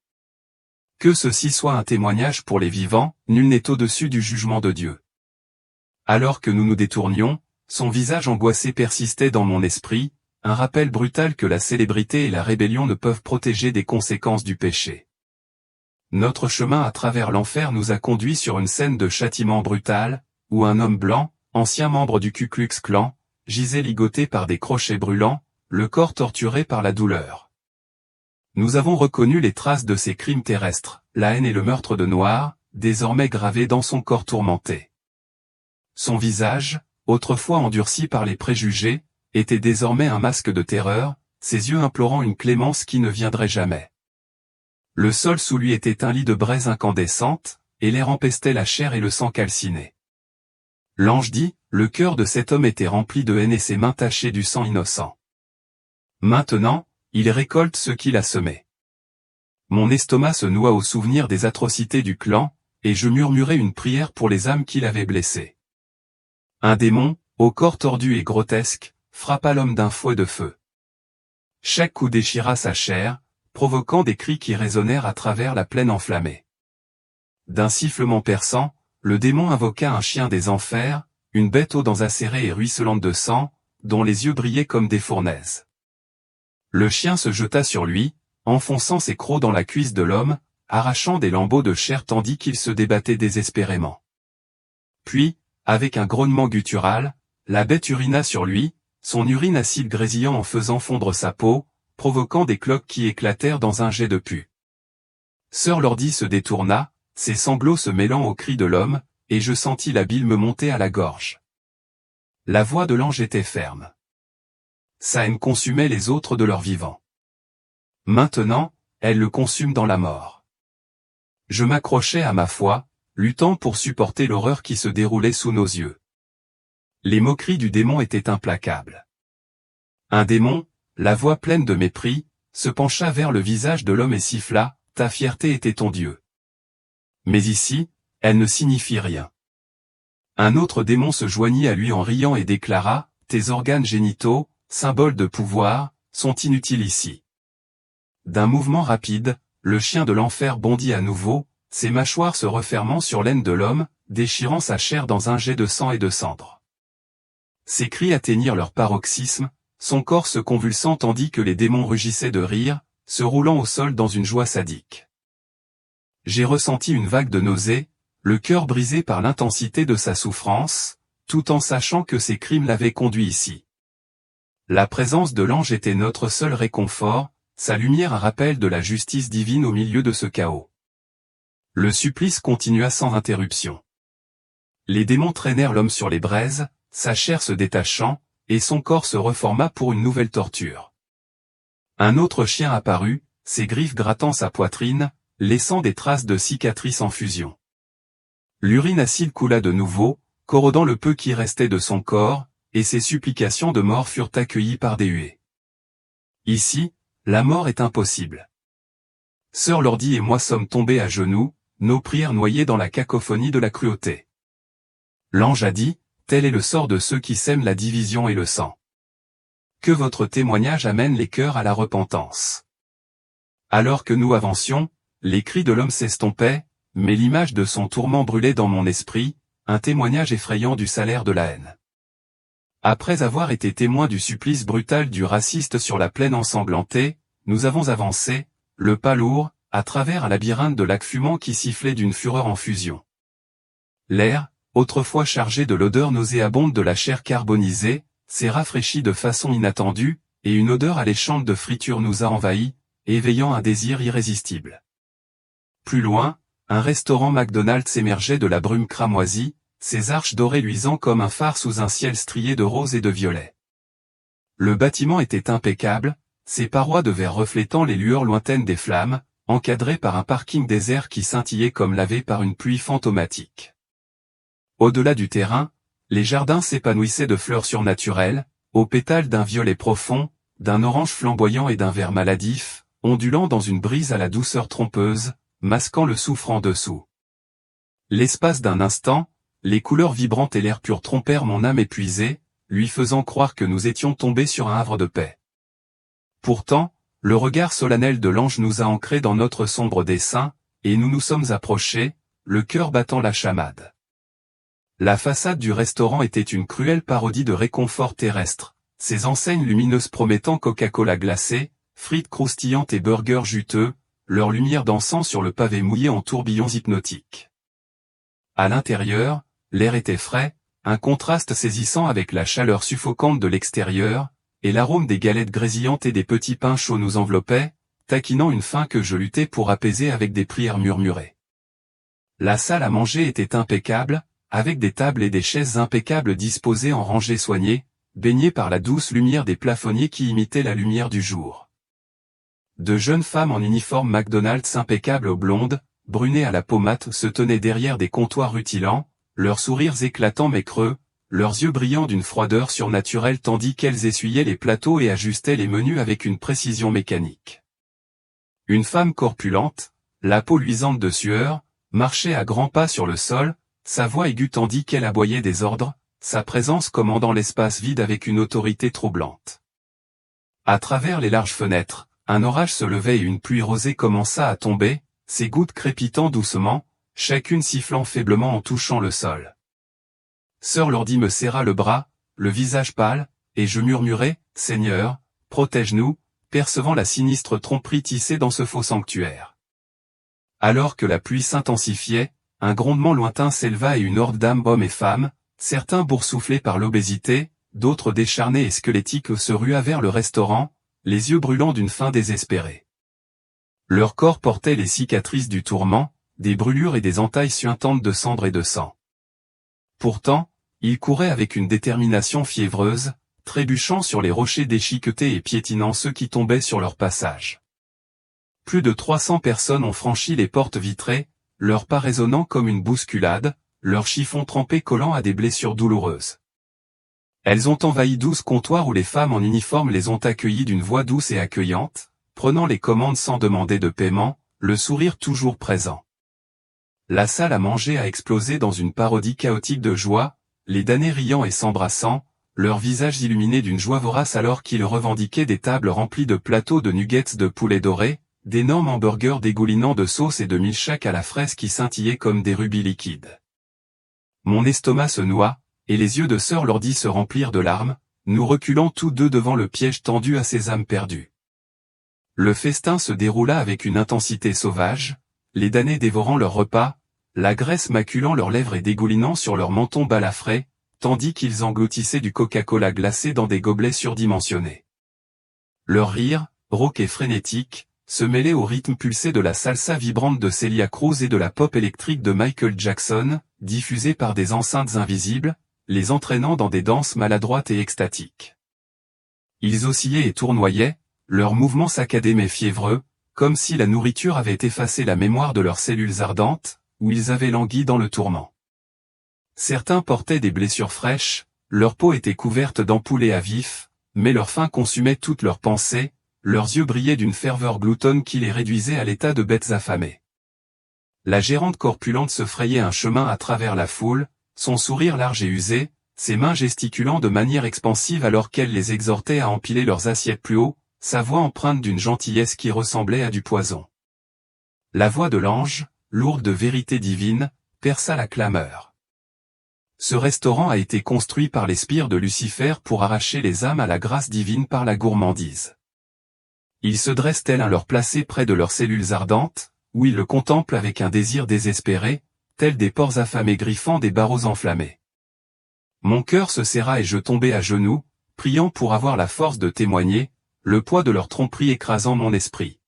Que ceci soit un témoignage pour les vivants, nul n'est au-dessus du jugement de Dieu. Alors que nous nous détournions, son visage angoissé persistait dans mon esprit, un rappel brutal que la célébrité et la rébellion ne peuvent protéger des conséquences du péché. Notre chemin à travers l'enfer nous a conduits sur une scène de châtiment brutal, où un homme blanc, ancien membre du Ku Klux Klan, gisait ligoté par des crochets brûlants, le corps torturé par la douleur. Nous avons reconnu les traces de ses crimes terrestres, la haine et le meurtre de Noir, désormais gravés dans son corps tourmenté. Son visage, autrefois endurci par les préjugés, était désormais un masque de terreur, ses yeux implorant une clémence qui ne viendrait jamais. Le sol sous lui était un lit de braise incandescente, et l'air empestait la chair et le sang calciné. L'ange dit, le cœur de cet homme était rempli de haine et ses mains tachées du sang innocent. Maintenant, il récolte ce qu'il a semé. Mon estomac se noua au souvenir des atrocités du clan, et je murmurai une prière pour les âmes qu'il avait blessées. Un démon, au corps tordu et grotesque, frappa l'homme d'un fouet de feu. Chaque coup déchira sa chair, provoquant des cris qui résonnèrent à travers la plaine enflammée. D'un sifflement perçant, le démon invoqua un chien des enfers, une bête aux dents acérées et ruisselantes de sang, dont les yeux brillaient comme des fournaises. Le chien se jeta sur lui, enfonçant ses crocs dans la cuisse de l'homme, arrachant des lambeaux de chair tandis qu'il se débattait désespérément. Puis, avec un grognement guttural, la bête urina sur lui, son urine acide grésillant en faisant fondre sa peau, provoquant des cloques qui éclatèrent dans un jet de pus. Sir Lordy se détourna, ses sanglots se mêlant aux cris de l'homme, et je sentis la bile me monter à la gorge. La voix de l'ange était ferme. Sa haine consumait les autres de leur vivant. Maintenant, elle le consume dans la mort. Je m'accrochais à ma foi, luttant pour supporter l'horreur qui se déroulait sous nos yeux. Les moqueries du démon étaient implacables. Un démon, la voix pleine de mépris, se pencha vers le visage de l'homme et siffla, « Ta fierté était ton Dieu. » Mais ici, elle ne signifie rien. Un autre démon se joignit à lui en riant et déclara, « Tes organes génitaux, symboles de pouvoir, sont inutiles ici. » D'un mouvement rapide, le chien de l'enfer bondit à nouveau, ses mâchoires se refermant sur l'aine de l'homme, déchirant sa chair dans un jet de sang et de cendres. Ses cris atteignirent leur paroxysme, son corps se convulsant tandis que les démons rugissaient de rire, se roulant au sol dans une joie sadique. J'ai ressenti une vague de nausée, le cœur brisé par l'intensité de sa souffrance, tout en sachant que ses crimes l'avaient conduit ici. La présence de l'ange était notre seul réconfort, sa lumière un rappel de la justice divine au milieu de ce chaos. Le supplice continua sans interruption. Les démons traînèrent l'homme sur les braises, sa chair se détachant, et son corps se reforma pour une nouvelle torture. Un autre chien apparut, ses griffes grattant sa poitrine, laissant des traces de cicatrices en fusion. L'urine acide coula de nouveau, corrodant le peu qui restait de son corps, et ses supplications de mort furent accueillies par des huées. Ici, la mort est impossible. Sir Lordy et moi sommes tombés à genoux, nos prières noyées dans la cacophonie de la cruauté. L'ange a dit, tel est le sort de ceux qui sèment la division et le sang. Que votre témoignage amène les cœurs à la repentance. Alors que nous avancions, les cris de l'homme s'estompaient, mais l'image de son tourment brûlait dans mon esprit, un témoignage effrayant du salaire de la haine. Après avoir été témoins du supplice brutal du raciste sur la plaine ensanglantée, nous avons avancé, le pas lourd, à travers un labyrinthe de lacs fumants qui sifflait d'une fureur en fusion. L'air, autrefois chargé de l'odeur nauséabonde de la chair carbonisée, s'est rafraîchi de façon inattendue, et une odeur alléchante de friture nous a envahis, éveillant un désir irrésistible. Plus loin, un restaurant McDonald's émergeait de la brume cramoisie, ses arches dorées luisant comme un phare sous un ciel strié de rose et de violet. Le bâtiment était impeccable, ses parois de verre reflétant les lueurs lointaines des flammes, encadré par un parking désert qui scintillait comme lavé par une pluie fantomatique. Au-delà du terrain, les jardins s'épanouissaient de fleurs surnaturelles, aux pétales d'un violet profond, d'un orange flamboyant et d'un vert maladif, ondulant dans une brise à la douceur trompeuse, masquant le soufre en dessous. L'espace d'un instant, les couleurs vibrantes et l'air pur trompèrent mon âme épuisée, lui faisant croire que nous étions tombés sur un havre de paix. Pourtant, le regard solennel de l'ange nous a ancrés dans notre sombre dessein, et nous nous sommes approchés, le cœur battant la chamade. La façade du restaurant était une cruelle parodie de réconfort terrestre, ses enseignes lumineuses promettant Coca-Cola glacée, frites croustillantes et burgers juteux, leur lumière dansant sur le pavé mouillé en tourbillons hypnotiques. À l'intérieur, l'air était frais, un contraste saisissant avec la chaleur suffocante de l'extérieur, et l'arôme des galettes grésillantes et des petits pains chauds nous enveloppait, taquinant une faim que je luttais pour apaiser avec des prières murmurées. La salle à manger était impeccable, avec des tables et des chaises impeccables disposées en rangées soignées, baignées par la douce lumière des plafonniers qui imitaient la lumière du jour. De jeunes femmes en uniforme McDonald's impeccables aux blondes, brunées à la peau mate se tenaient derrière des comptoirs rutilants, leurs sourires éclatants mais creux, leurs yeux brillants d'une froideur surnaturelle tandis qu'elles essuyaient les plateaux et ajustaient les menus avec une précision mécanique. Une femme corpulente, la peau luisante de sueur, marchait à grands pas sur le sol, sa voix aiguë tandis qu'elle aboyait des ordres, sa présence commandant l'espace vide avec une autorité troublante. À travers les larges fenêtres, un orage se levait et une pluie rosée commença à tomber, ses gouttes crépitant doucement, chacune sifflant faiblement en touchant le sol. Sir Lordy me serra le bras, le visage pâle, et je murmurai, « Seigneur, protège-nous », percevant la sinistre tromperie tissée dans ce faux sanctuaire. Alors que la pluie s'intensifiait, un grondement lointain s'éleva et une horde d'âmes, hommes et femmes, certains boursouflés par l'obésité, d'autres décharnés et squelettiques, se rua vers le restaurant, les yeux brûlants d'une faim désespérée. Leur corps portait les cicatrices du tourment, des brûlures et des entailles suintantes de cendres et de sang. Pourtant, ils couraient avec une détermination fiévreuse, trébuchant sur les rochers déchiquetés et piétinant ceux qui tombaient sur leur passage. Plus de 300 personnes ont franchi les portes vitrées, leurs pas résonnant comme une bousculade, leurs chiffons trempés collant à des blessures douloureuses. Elles ont envahi 12 comptoirs où les femmes en uniforme les ont accueillies d'une voix douce et accueillante, prenant les commandes sans demander de paiement, le sourire toujours présent. La salle à manger a explosé dans une parodie chaotique de joie, les damnés riant et s'embrassant, leurs visages illuminés d'une joie vorace alors qu'ils revendiquaient des tables remplies de plateaux de nuggets de poulet doré, d'énormes hamburgers dégoulinant de sauce et de milkshakes à la fraise qui scintillaient comme des rubis liquides. Mon estomac se noua, et les yeux de sœur Lordy se remplirent de larmes, nous reculant tous deux devant le piège tendu à ces âmes perdues. Le festin se déroula avec une intensité sauvage, les damnés dévorant leur repas, la graisse maculant leurs lèvres et dégoulinant sur leur menton balafré, tandis qu'ils engloutissaient du Coca-Cola glacé dans des gobelets surdimensionnés. Leur rire, rauque et frénétique, se mêlait au rythme pulsé de la salsa vibrante de Celia Cruz et de la pop électrique de Michael Jackson, diffusée par des enceintes invisibles, les entraînant dans des danses maladroites et extatiques. Ils oscillaient et tournoyaient, leurs mouvements saccadés mais fiévreux, comme si la nourriture avait effacé la mémoire de leurs cellules ardentes, où ils avaient langui dans le tourment. Certains portaient des blessures fraîches, leur peau était couverte d'ampoules à vif, mais leur faim consumait toutes leurs pensées, leurs yeux brillaient d'une ferveur gloutonne qui les réduisait à l'état de bêtes affamées. La gérante corpulente se frayait un chemin à travers la foule, son sourire large et usé, ses mains gesticulant de manière expansive alors qu'elle les exhortait à empiler leurs assiettes plus haut, sa voix empreinte d'une gentillesse qui ressemblait à du poison. La voix de l'ange, lourde de vérité divine, perça la clameur. Ce restaurant a été construit par les spires de Lucifer pour arracher les âmes à la grâce divine par la gourmandise. Ils se dressent tels un leurre placé près de leurs cellules ardentes, où ils le contemplent avec un désir désespéré, tels des porcs affamés griffant des barreaux enflammés. Mon cœur se serra et je tombai à genoux, priant pour avoir la force de témoigner, le poids de leur tromperie écrasant mon esprit.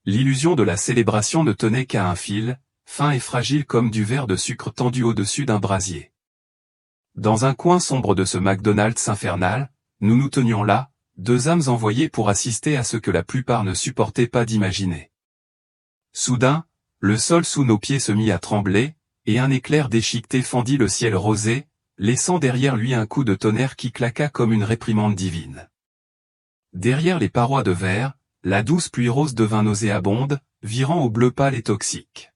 L'illusion de la célébration ne tenait qu'à un fil, fin et fragile comme du verre de sucre tendu au-dessus d'un brasier. Dans un coin sombre de ce McDonald's infernal, nous nous tenions là, deux âmes envoyées pour assister à ce que la plupart ne supportaient pas d'imaginer. Soudain, le sol sous nos pieds se mit à trembler, et un éclair déchiqueté fendit le ciel rosé, laissant derrière lui un coup de tonnerre qui claqua comme une réprimande divine. Derrière les parois de verre, la douce pluie rose devint nauséabonde, virant au bleu pâle et toxique.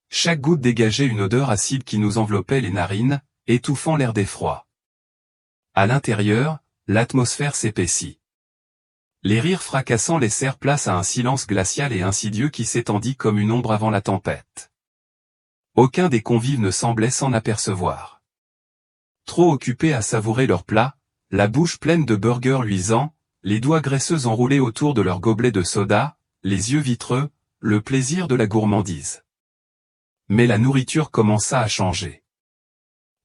Chaque goutte dégageait une odeur acide qui nous enveloppait les narines, étouffant l'air d'effroi. À l'intérieur, l'atmosphère s'épaissit. Les rires fracassants laissèrent place à un silence glacial et insidieux qui s'étendit comme une ombre avant la tempête. Aucun des convives ne semblait s'en apercevoir. Trop occupés à savourer leur plat, la bouche pleine de burgers luisants, les doigts graisseux enroulés autour de leur gobelet de soda, les yeux vitreux, le plaisir de la gourmandise. Mais la nourriture commença à changer.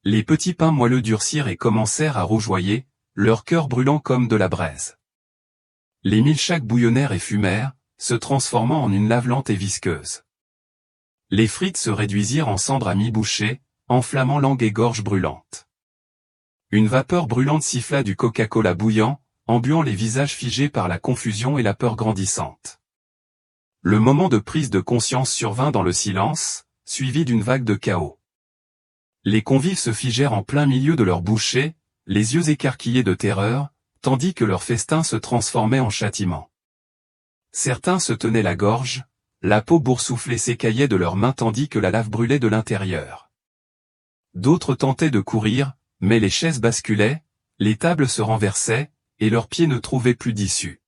Les petits pains moelleux durcirent et commencèrent à rougeoyer, leur cœur brûlant comme de la braise. Les milkshakes bouillonnèrent et fumèrent, se transformant en une lave lente et visqueuse. Les frites se réduisirent en cendres à mi-bouchée, enflammant langue et gorge brûlantes. Une vapeur brûlante siffla du Coca-Cola bouillant, embuant les visages figés par la confusion et la peur grandissante. Le moment de prise de conscience survint dans le silence, suivi d'une vague de chaos. Les convives se figèrent en plein milieu de leur bouchée, les yeux écarquillés de terreur, tandis que leur festin se transformait en châtiment. Certains se tenaient la gorge, la peau boursouflée s'écaillait de leurs mains tandis que la lave brûlait de l'intérieur. D'autres tentaient de courir, mais les chaises basculaient, les tables se renversaient, et leurs pieds ne trouvaient plus d'issue.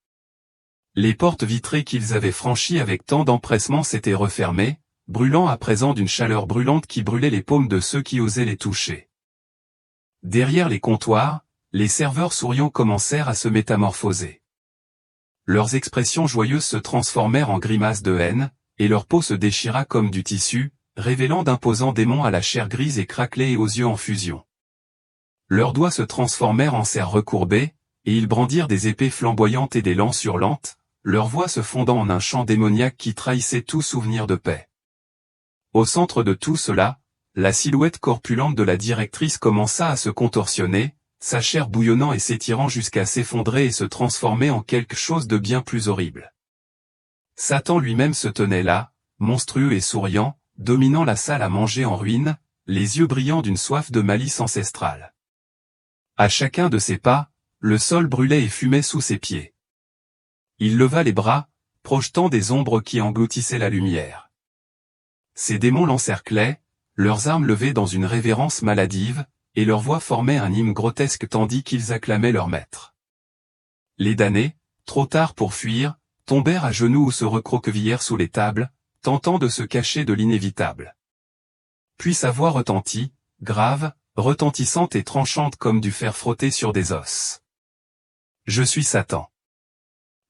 Les portes vitrées qu'ils avaient franchies avec tant d'empressement s'étaient refermées, brûlant à présent d'une chaleur brûlante qui brûlait les paumes de ceux qui osaient les toucher. Derrière les comptoirs, les serveurs souriants commencèrent à se métamorphoser. Leurs expressions joyeuses se transformèrent en grimaces de haine, et leur peau se déchira comme du tissu, révélant d'imposants démons à la chair grise et craquelée et aux yeux en fusion. Leurs doigts se transformèrent en serres recourbées, et ils brandirent des épées flamboyantes et des lances hurlantes, leur voix se fondant en un chant démoniaque qui trahissait tout souvenir de paix. Au centre de tout cela, la silhouette corpulente de la directrice commença à se contorsionner, sa chair bouillonnant et s'étirant jusqu'à s'effondrer et se transformer en quelque chose de bien plus horrible. Satan lui-même se tenait là, monstrueux et souriant, dominant la salle à manger en ruine, les yeux brillants d'une soif de malice ancestrale. À chacun de ses pas, le sol brûlait et fumait sous ses pieds. Il leva les bras, projetant des ombres qui engloutissaient la lumière. Ces démons l'encerclaient, leurs armes levées dans une révérence maladive, et leur voix formait un hymne grotesque tandis qu'ils acclamaient leur maître. Les damnés, trop tard pour fuir, tombèrent à genoux ou se recroquevillèrent sous les tables, tentant de se cacher de l'inévitable. Puis sa voix retentit, grave, retentissante et tranchante comme du fer frotté sur des os. Je suis Satan.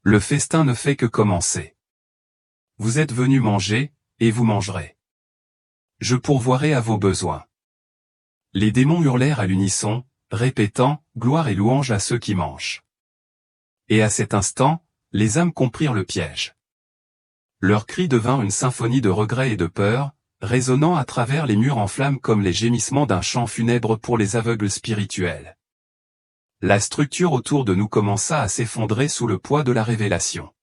Le festin ne fait que commencer. Vous êtes venus manger, et vous mangerez. Je pourvoirai à vos besoins. Les démons hurlèrent à l'unisson, répétant « Gloire et louange à ceux qui mangent ». Et à cet instant, les âmes comprirent le piège. Leurs cris devinrent une symphonie de regrets et de peur, résonnant à travers les murs en flammes comme les gémissements d'un chant funèbre pour les aveugles spirituels. La structure autour de nous commença à s'effondrer sous le poids de la révélation.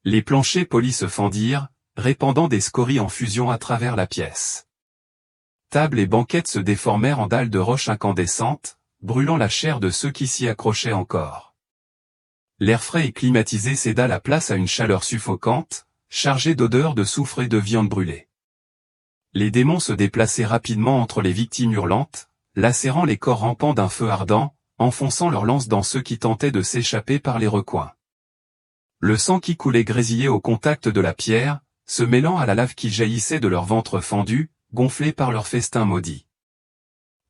Les planchers polis se fendirent, répandant des scories en fusion à travers la pièce. Tables et banquettes se déformèrent en dalles de roches incandescentes, brûlant la chair de ceux qui s'y accrochaient encore. L'air frais et climatisé céda la place à une chaleur suffocante, chargée d'odeurs de soufre et de viande brûlée. Les démons se déplaçaient rapidement entre les victimes hurlantes, lacérant les corps rampants d'un feu ardent, enfonçant leurs lances dans ceux qui tentaient de s'échapper par les recoins. Le sang qui coulait grésillait au contact de la pierre, se mêlant à la lave qui jaillissait de leurs ventres fendus, gonflés par leur festin maudit.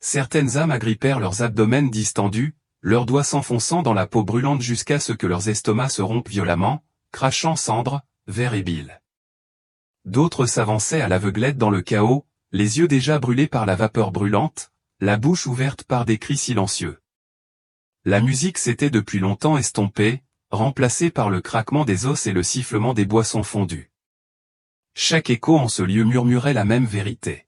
Certaines âmes agrippèrent leurs abdomens distendus, leurs doigts s'enfonçant dans la peau brûlante jusqu'à ce que leurs estomacs se rompent violemment, crachant cendres, vers et bile. D'autres s'avançaient à l'aveuglette dans le chaos, les yeux déjà brûlés par la vapeur brûlante, la bouche ouverte par des cris silencieux. La musique s'était depuis longtemps estompée, remplacée par le craquement des os et le sifflement des boissons fondues. Chaque écho en ce lieu murmurait la même vérité.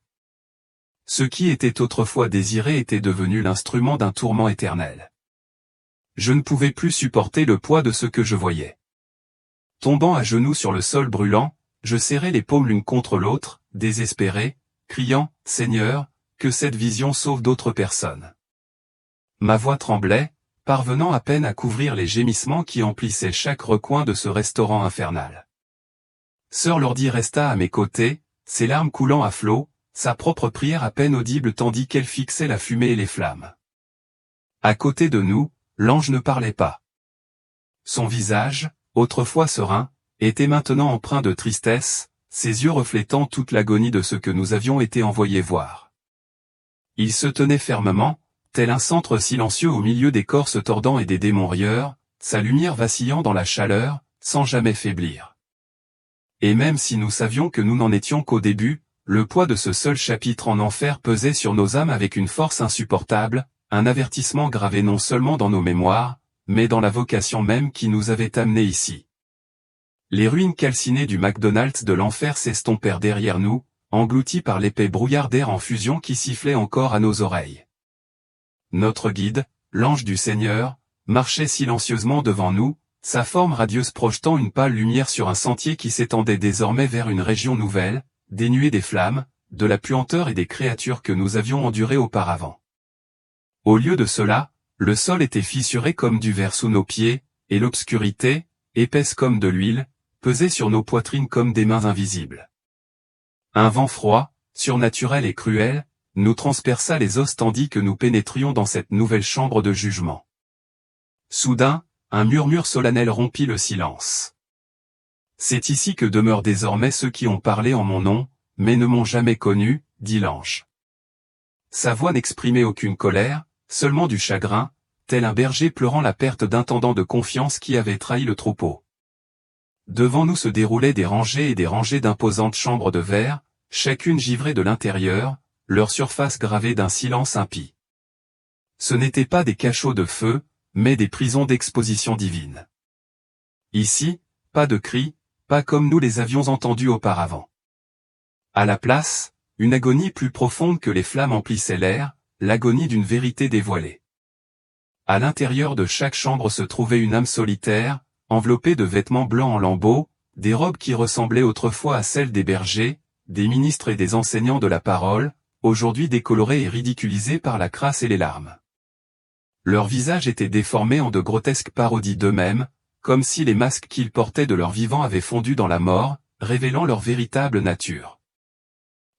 Ce qui était autrefois désiré était devenu l'instrument d'un tourment éternel. Je ne pouvais plus supporter le poids de ce que je voyais. Tombant à genoux sur le sol brûlant, je serrais les paumes l'une contre l'autre, désespéré, criant « Seigneur, que cette vision sauve d'autres personnes ». Ma voix tremblait, parvenant à peine à couvrir les gémissements qui emplissaient chaque recoin de ce restaurant infernal. Sœur Lourdes resta à mes côtés, ses larmes coulant à flots, sa propre prière à peine audible tandis qu'elle fixait la fumée et les flammes. À côté de nous, l'ange ne parlait pas. Son visage, autrefois serein, était maintenant empreint de tristesse, ses yeux reflétant toute l'agonie de ce que nous avions été envoyés voir. Il se tenait fermement, tel un centre silencieux au milieu des corps se tordant et des démons rieurs, sa lumière vacillant dans la chaleur, sans jamais faiblir. Et même si nous savions que nous n'en étions qu'au début, le poids de ce seul chapitre en enfer pesait sur nos âmes avec une force insupportable, un avertissement gravé non seulement dans nos mémoires, mais dans la vocation même qui nous avait amenés ici. Les ruines calcinées du McDonald's de l'enfer s'estompèrent derrière nous, engloutis par l'épais brouillard d'air en fusion qui sifflait encore à nos oreilles. Notre guide, l'ange du Seigneur, marchait silencieusement devant nous, sa forme radieuse projetant une pâle lumière sur un sentier qui s'étendait désormais vers une région nouvelle, dénuée des flammes, de la puanteur et des créatures que nous avions endurées auparavant. Au lieu de cela, le sol était fissuré comme du verre sous nos pieds, et l'obscurité, épaisse comme de l'huile, pesait sur nos poitrines comme des mains invisibles. Un vent froid, surnaturel et cruel, nous transperça les os tandis que nous pénétrions dans cette nouvelle chambre de jugement. Soudain, un murmure solennel rompit le silence. C'est ici que demeurent désormais ceux qui ont parlé en mon nom, mais ne m'ont jamais connu, dit l'ange. Sa voix n'exprimait aucune colère, seulement du chagrin, tel un berger pleurant la perte d'un tendant de confiance qui avait trahi le troupeau. Devant nous se déroulaient des rangées et des rangées d'imposantes chambres de verre, chacune givrée de l'intérieur, leur surface gravée d'un silence impie. Ce n'étaient pas des cachots de feu, mais des prisons d'exposition divine. Ici, pas de cris, pas comme nous les avions entendus auparavant. À la place, une agonie plus profonde que les flammes emplissait l'air, l'agonie d'une vérité dévoilée. À l'intérieur de chaque chambre se trouvait une âme solitaire, enveloppée de vêtements blancs en lambeaux, des robes qui ressemblaient autrefois à celles des bergers, des ministres et des enseignants de la parole, aujourd'hui décolorés et ridiculisés par la crasse et les larmes. Leurs visages étaient déformés en de grotesques parodies d'eux-mêmes, comme si les masques qu'ils portaient de leur vivant avaient fondu dans la mort, révélant leur véritable nature.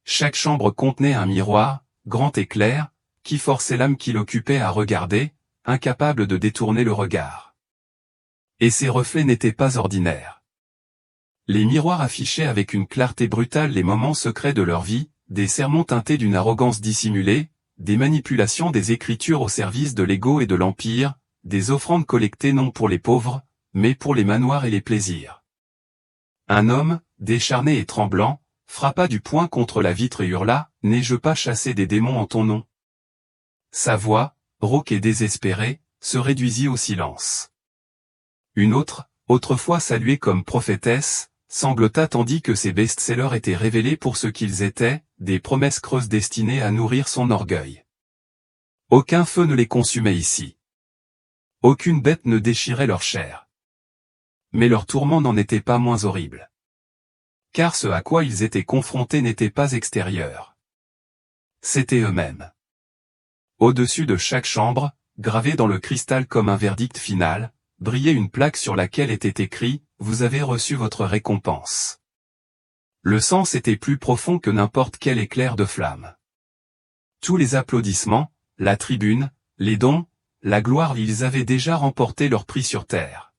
Chaque chambre contenait un miroir, grand et clair, qui forçait l'âme qui l'occupait à regarder, incapable de détourner le regard. Et ces reflets n'étaient pas ordinaires. Les miroirs affichaient avec une clarté brutale les moments secrets de leur vie, des sermons teintés d'une arrogance dissimulée, des manipulations des Écritures au service de l'ego et de l'empire, des offrandes collectées non pour les pauvres, mais pour les manoirs et les plaisirs. Un homme, décharné et tremblant, frappa du poing contre la vitre et hurla, « N'ai-je pas chassé des démons en ton nom ?» Sa voix, rauque et désespérée, se réduisit au silence. Une autre, autrefois saluée comme prophétesse, sanglota tandis que ses best-sellers étaient révélés pour ce qu'ils étaient, des promesses creuses destinées à nourrir son orgueil. Aucun feu ne les consumait ici. Aucune bête ne déchirait leur chair. Mais leur tourment n'en était pas moins horrible. Car ce à quoi ils étaient confrontés n'était pas extérieur. C'étaient eux-mêmes. Au-dessus de chaque chambre, gravé dans le cristal comme un verdict final, brillait une plaque sur laquelle était écrit « Vous avez reçu votre récompense ». Le sens était plus profond que n'importe quel éclair de flamme. Tous les applaudissements, la tribune, les dons, la gloire, ils avaient déjà remporté leur prix sur terre.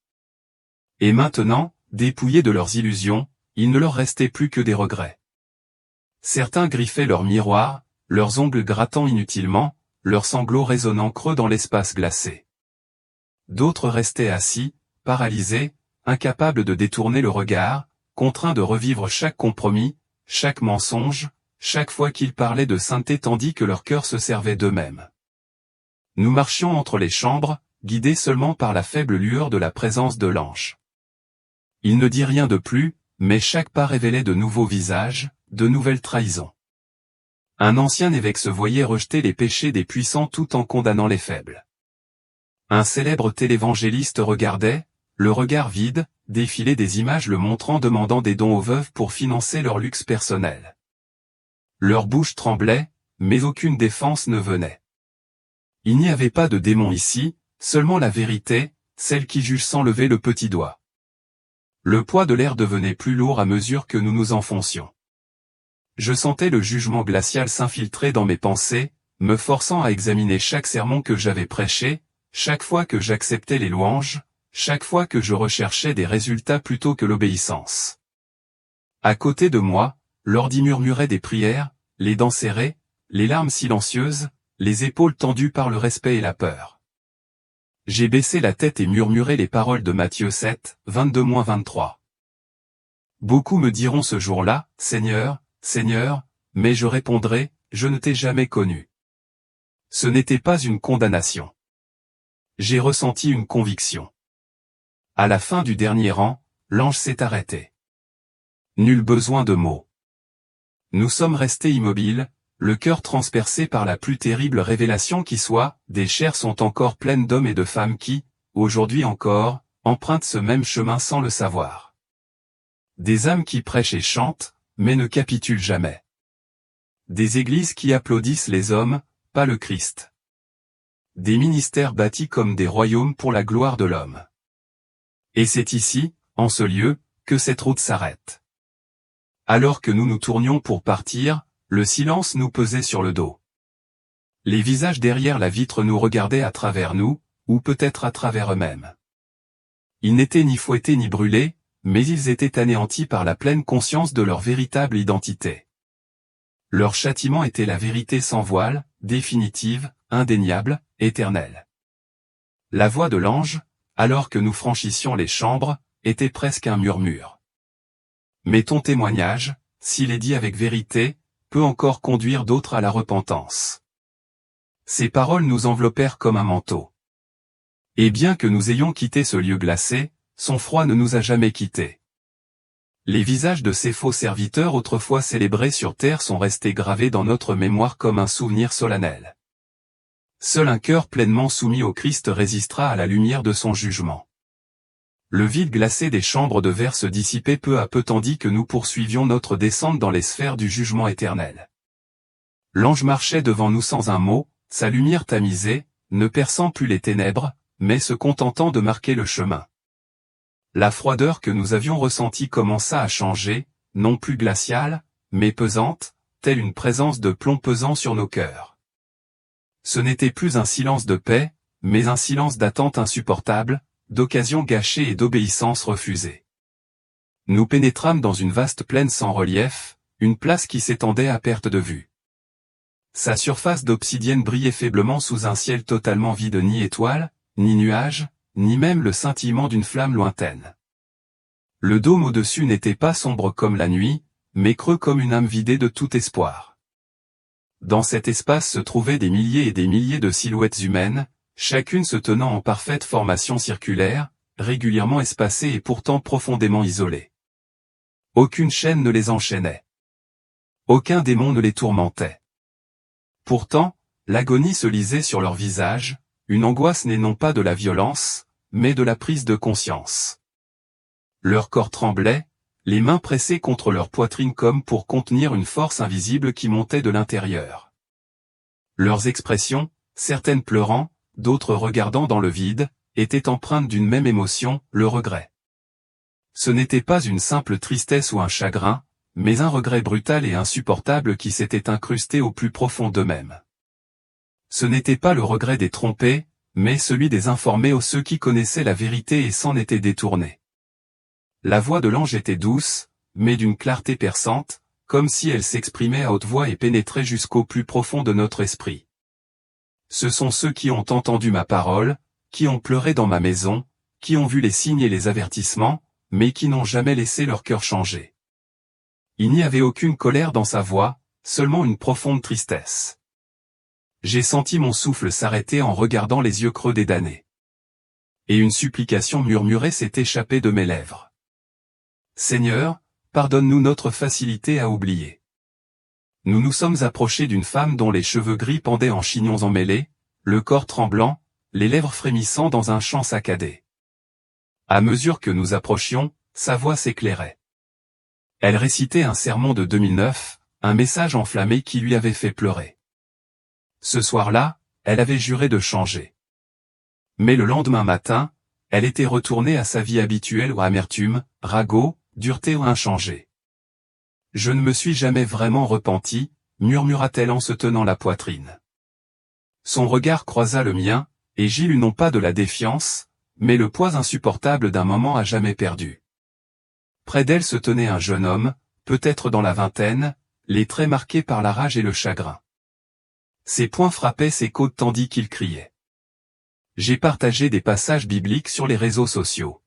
Et maintenant, dépouillés de leurs illusions, il ne leur restait plus que des regrets. Certains griffaient leurs miroirs, leurs ongles grattant inutilement, leurs sanglots résonnant creux dans l'espace glacé. D'autres restaient assis, paralysés, incapables de détourner le regard, contraints de revivre chaque compromis, chaque mensonge, chaque fois qu'ils parlaient de sainteté tandis que leur cœur se servait d'eux-mêmes. Nous marchions entre les chambres, guidés seulement par la faible lueur de la présence de l'ange. Il ne dit rien de plus, mais chaque pas révélait de nouveaux visages, de nouvelles trahisons. Un ancien évêque se voyait rejeter les péchés des puissants tout en condamnant les faibles. Un célèbre télévangéliste regardait, le regard vide, défiler des images le montrant demandant des dons aux veuves pour financer leur luxe personnel. Leur bouche tremblait, mais aucune défense ne venait. Il n'y avait pas de démon ici, seulement la vérité, celle qui juge sans lever le petit doigt. Le poids de l'air devenait plus lourd à mesure que nous nous enfoncions. Je sentais le jugement glacial s'infiltrer dans mes pensées, me forçant à examiner chaque sermon que j'avais prêché, chaque fois que j'acceptais les louanges, chaque fois que je recherchais des résultats plutôt que l'obéissance. À côté de moi, l'ordi murmurait des prières, les dents serrées, les larmes silencieuses, les épaules tendues par le respect et la peur. J'ai baissé la tête et murmuré les paroles de Matthieu 7, 22-23. Beaucoup me diront ce jour-là, « Seigneur, Seigneur », mais je répondrai, « Je ne t'ai jamais connu ». Ce n'était pas une condamnation. J'ai ressenti une conviction. À la fin du dernier rang, l'ange s'est arrêté. Nul besoin de mots. Nous sommes restés immobiles, le cœur transpercé par la plus terrible révélation qui soit, des chairs sont encore pleines d'hommes et de femmes qui, aujourd'hui encore, empruntent ce même chemin sans le savoir. Des âmes qui prêchent et chantent, mais ne capitulent jamais. Des églises qui applaudissent les hommes, pas le Christ. Des ministères bâtis comme des royaumes pour la gloire de l'homme. Et c'est ici, en ce lieu, que cette route s'arrête. Alors que nous nous tournions pour partir, le silence nous pesait sur le dos. Les visages derrière la vitre nous regardaient à travers nous, ou peut-être à travers eux-mêmes. Ils n'étaient ni fouettés ni brûlés, mais ils étaient anéantis par la pleine conscience de leur véritable identité. Leur châtiment était la vérité sans voile, définitive, indéniable, éternelle. La voix de l'ange, alors que nous franchissions les chambres, était presque un murmure. Mais ton témoignage, s'il est dit avec vérité, peut encore conduire d'autres à la repentance. Ces paroles nous enveloppèrent comme un manteau. Et bien que nous ayons quitté ce lieu glacé, son froid ne nous a jamais quittés. Les visages de ces faux serviteurs autrefois célébrés sur terre sont restés gravés dans notre mémoire comme un souvenir solennel. Seul un cœur pleinement soumis au Christ résistera à la lumière de son jugement. Le vide glacé des chambres de verre se dissipait peu à peu tandis que nous poursuivions notre descente dans les sphères du jugement éternel. L'ange marchait devant nous sans un mot, sa lumière tamisée, ne perçant plus les ténèbres, mais se contentant de marquer le chemin. La froideur que nous avions ressentie commença à changer, non plus glaciale, mais pesante, telle une présence de plomb pesant sur nos cœurs. Ce n'était plus un silence de paix, mais un silence d'attente insupportable, d'occasions gâchées et d'obéissance refusée. Nous pénétrâmes dans une vaste plaine sans relief, une place qui s'étendait à perte de vue. Sa surface d'obsidienne brillait faiblement sous un ciel totalement vide, ni étoiles, ni nuages, ni même le scintillement d'une flamme lointaine. Le dôme au-dessus n'était pas sombre comme la nuit, mais creux comme une âme vidée de tout espoir. Dans cet espace se trouvaient des milliers et des milliers de silhouettes humaines, chacune se tenant en parfaite formation circulaire, régulièrement espacées et pourtant profondément isolées. Aucune chaîne ne les enchaînait. Aucun démon ne les tourmentait. Pourtant, l'agonie se lisait sur leurs visages, une angoisse née non pas de la violence, mais de la prise de conscience. Leur corps tremblait, les mains pressées contre leur poitrine comme pour contenir une force invisible qui montait de l'intérieur. Leurs expressions, certaines pleurant, d'autres regardant dans le vide, étaient empreintes d'une même émotion, le regret. Ce n'était pas une simple tristesse ou un chagrin, mais un regret brutal et insupportable qui s'était incrusté au plus profond d'eux-mêmes. Ce n'était pas le regret des trompés, mais celui des informés ou ceux qui connaissaient la vérité et s'en étaient détournés. La voix de l'ange était douce, mais d'une clarté perçante, comme si elle s'exprimait à haute voix et pénétrait jusqu'au plus profond de notre esprit. Ce sont ceux qui ont entendu ma parole, qui ont pleuré dans ma maison, qui ont vu les signes et les avertissements, mais qui n'ont jamais laissé leur cœur changer. Il n'y avait aucune colère dans sa voix, seulement une profonde tristesse. J'ai senti mon souffle s'arrêter en regardant les yeux creux des damnés. Et une supplication murmurée s'est échappée de mes lèvres. Seigneur, pardonne-nous notre facilité à oublier. Nous nous sommes approchés d'une femme dont les cheveux gris pendaient en chignons emmêlés, le corps tremblant, les lèvres frémissant dans un chant saccadé. À mesure que nous approchions, sa voix s'éclairait. Elle récitait un sermon de 2009, un message enflammé qui lui avait fait pleurer. Ce soir-là, elle avait juré de changer. Mais le lendemain matin, elle était retournée à sa vie habituelle où amertume, ragot, dureté ou inchangée. Je ne me suis jamais vraiment repenti, murmura-t-elle en se tenant la poitrine. Son regard croisa le mien, et j'y lus non pas de la défiance, mais le poids insupportable d'un moment à jamais perdu. Près d'elle se tenait un jeune homme, peut-être dans la vingtaine, les traits marqués par la rage et le chagrin. Ses poings frappaient ses côtes tandis qu'il criait. J'ai partagé des passages bibliques sur les réseaux sociaux.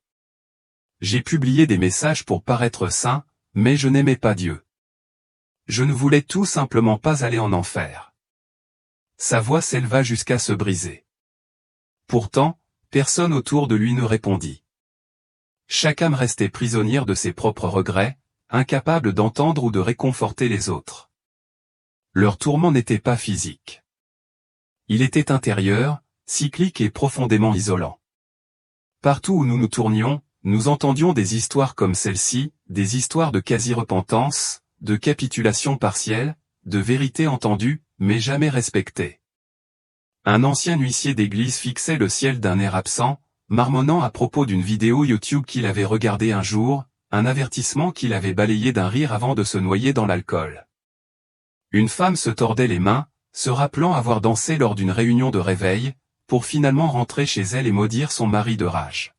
J'ai publié des messages pour paraître saint, mais je n'aimais pas Dieu. Je ne voulais tout simplement pas aller en enfer. Sa voix s'éleva jusqu'à se briser. Pourtant, personne autour de lui ne répondit. Chaque âme restait prisonnière de ses propres regrets, incapable d'entendre ou de réconforter les autres. Leur tourment n'était pas physique. Il était intérieur, cyclique et profondément isolant. Partout où nous nous tournions, nous entendions des histoires comme celle-ci, des histoires de quasi-repentance, de capitulation partielle, de vérité entendue, mais jamais respectée. Un ancien huissier d'église fixait le ciel d'un air absent, marmonnant à propos d'une vidéo YouTube qu'il avait regardée un jour, un avertissement qu'il avait balayé d'un rire avant de se noyer dans l'alcool. Une femme se tordait les mains, se rappelant avoir dansé lors d'une réunion de réveil, pour finalement rentrer chez elle et maudire son mari de rage.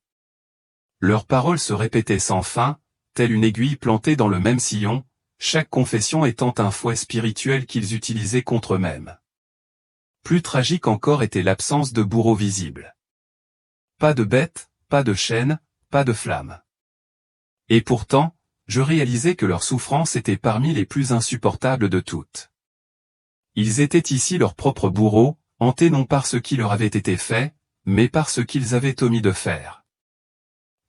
Leurs paroles se répétaient sans fin, telle une aiguille plantée dans le même sillon, chaque confession étant un fouet spirituel qu'ils utilisaient contre eux-mêmes. Plus tragique encore était l'absence de bourreau visible. Pas de bête, pas de chaîne, pas de flamme. Et pourtant, je réalisais que leur souffrance était parmi les plus insupportables de toutes. Ils étaient ici leurs propres bourreaux, hantés non par ce qui leur avait été fait, mais par ce qu'ils avaient omis de faire.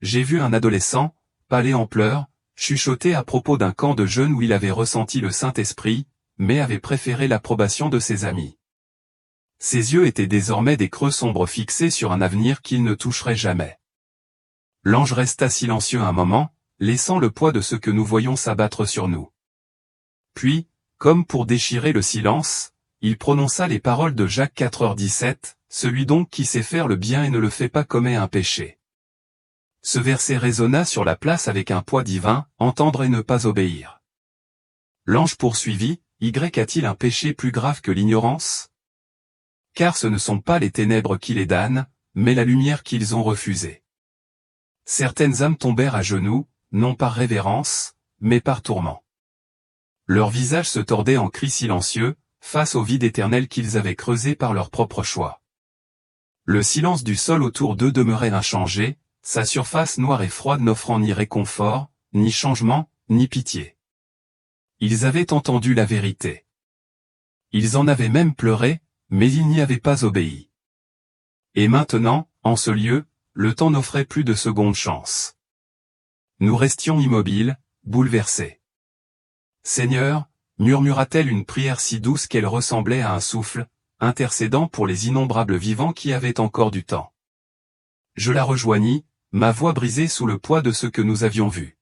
J'ai vu un adolescent, pâle et en pleurs, chuchoter à propos d'un camp de jeunes où il avait ressenti le Saint-Esprit, mais avait préféré l'approbation de ses amis. Ses yeux étaient désormais des creux sombres fixés sur un avenir qu'il ne toucherait jamais. L'ange resta silencieux un moment, laissant le poids de ce que nous voyions s'abattre sur nous. Puis, comme pour déchirer le silence, il prononça les paroles de Jacques 4h17, « Celui donc qui sait faire le bien et ne le fait pas commet un péché. » Ce verset résonna sur la place avec un poids divin, entendre et ne pas obéir. L'ange poursuivit, « Y a-t-il un péché plus grave que l'ignorance ? Car ce ne sont pas les ténèbres qui les damnent, mais la lumière qu'ils ont refusée. » Certaines âmes tombèrent à genoux, non par révérence, mais par tourment. Leurs visages se tordaient en cris silencieux, face au vide éternel qu'ils avaient creusé par leur propre choix. Le silence du sol autour d'eux demeurait inchangé, sa surface noire et froide n'offrant ni réconfort, ni changement, ni pitié. Ils avaient entendu la vérité. Ils en avaient même pleuré, mais ils n'y avaient pas obéi. Et maintenant, en ce lieu, le temps n'offrait plus de seconde chance. Nous restions immobiles, bouleversés. « Seigneur » murmura-t-elle une prière si douce qu'elle ressemblait à un souffle, intercédant pour les innombrables vivants qui avaient encore du temps. Je la rejoignis, ma voix brisée sous le poids de ce que nous avions vu.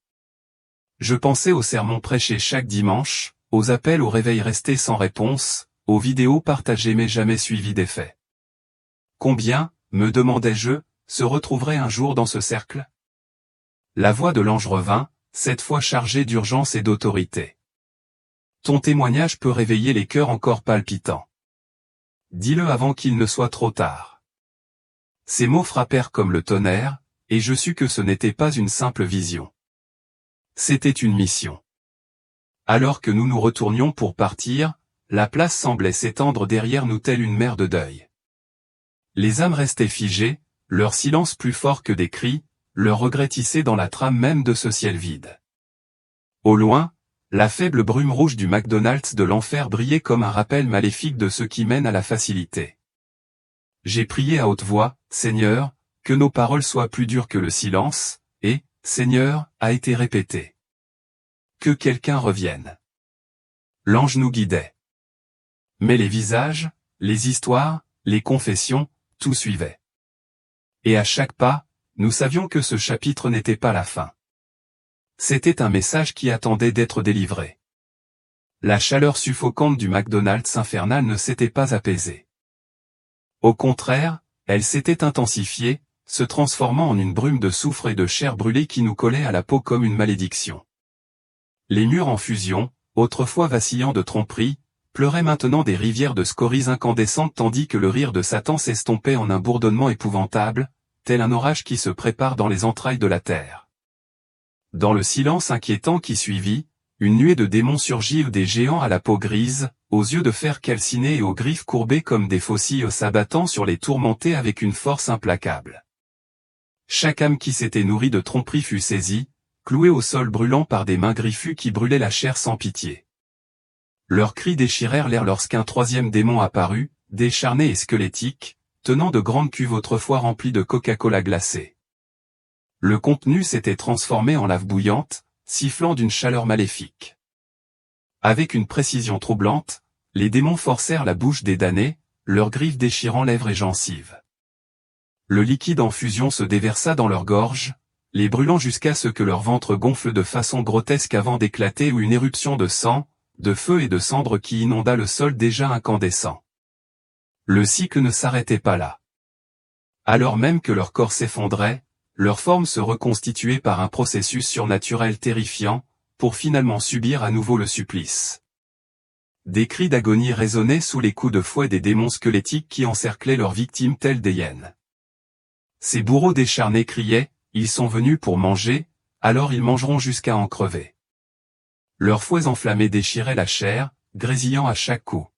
Je pensais aux sermons prêchés chaque dimanche, aux appels au réveil restés sans réponse, aux vidéos partagées mais jamais suivies d'effet. Combien, me demandais-je, se retrouveraient un jour dans ce cercle? La voix de l'ange revint, cette fois chargée d'urgence et d'autorité. Ton témoignage peut réveiller les cœurs encore palpitants. Dis-le avant qu'il ne soit trop tard. Ces mots frappèrent comme le tonnerre, et je sus que ce n'était pas une simple vision. C'était une mission. Alors que nous nous retournions pour partir, la place semblait s'étendre derrière nous telle une mer de deuil. Les âmes restaient figées, leur silence plus fort que des cris, leur regret tissé dans la trame même de ce ciel vide. Au loin, la faible brume rouge du McDonald's de l'enfer brillait comme un rappel maléfique de ce qui mène à la facilité. J'ai prié à haute voix, « Seigneur, que nos paroles soient plus dures que le silence, et, Seigneur, a été répété. Que quelqu'un revienne. » L'ange nous guidait. Mais les visages, les histoires, les confessions, tout suivait. Et à chaque pas, nous savions que ce chapitre n'était pas la fin. C'était un message qui attendait d'être délivré. La chaleur suffocante du McDonald's infernal ne s'était pas apaisée. Au contraire, elle s'était intensifiée, se transformant en une brume de soufre et de chair brûlée qui nous collait à la peau comme une malédiction. Les murs en fusion, autrefois vacillants de tromperie, pleuraient maintenant des rivières de scories incandescentes tandis que le rire de Satan s'estompait en un bourdonnement épouvantable, tel un orage qui se prépare dans les entrailles de la terre. Dans le silence inquiétant qui suivit, une nuée de démons surgit des géants à la peau grise, aux yeux de fer calcinés et aux griffes courbées comme des faucilles s'abattant sur les tourmentés avec une force implacable. Chaque âme qui s'était nourrie de tromperie fut saisie, clouée au sol brûlant par des mains griffues qui brûlaient la chair sans pitié. Leurs cris déchirèrent l'air lorsqu'un troisième démon apparut, décharné et squelettique, tenant de grandes cuves autrefois remplies de Coca-Cola glacée. Le contenu s'était transformé en lave bouillante, sifflant d'une chaleur maléfique. Avec une précision troublante, les démons forcèrent la bouche des damnés, leurs griffes déchirant lèvres et gencives. Le liquide en fusion se déversa dans leur gorge, les brûlant jusqu'à ce que leur ventre gonfle de façon grotesque avant d'éclater ou une éruption de sang, de feu et de cendres qui inonda le sol déjà incandescent. Le cycle ne s'arrêtait pas là. Alors même que leur corps s'effondrait, leur forme se reconstituait par un processus surnaturel terrifiant, pour finalement subir à nouveau le supplice. Des cris d'agonie résonnaient sous les coups de fouet des démons squelettiques qui encerclaient leurs victimes telles des hyènes. Ces bourreaux décharnés criaient, « Ils sont venus pour manger, alors ils mangeront jusqu'à en crever. » Leurs fouets enflammés déchiraient la chair, grésillant à chaque coup.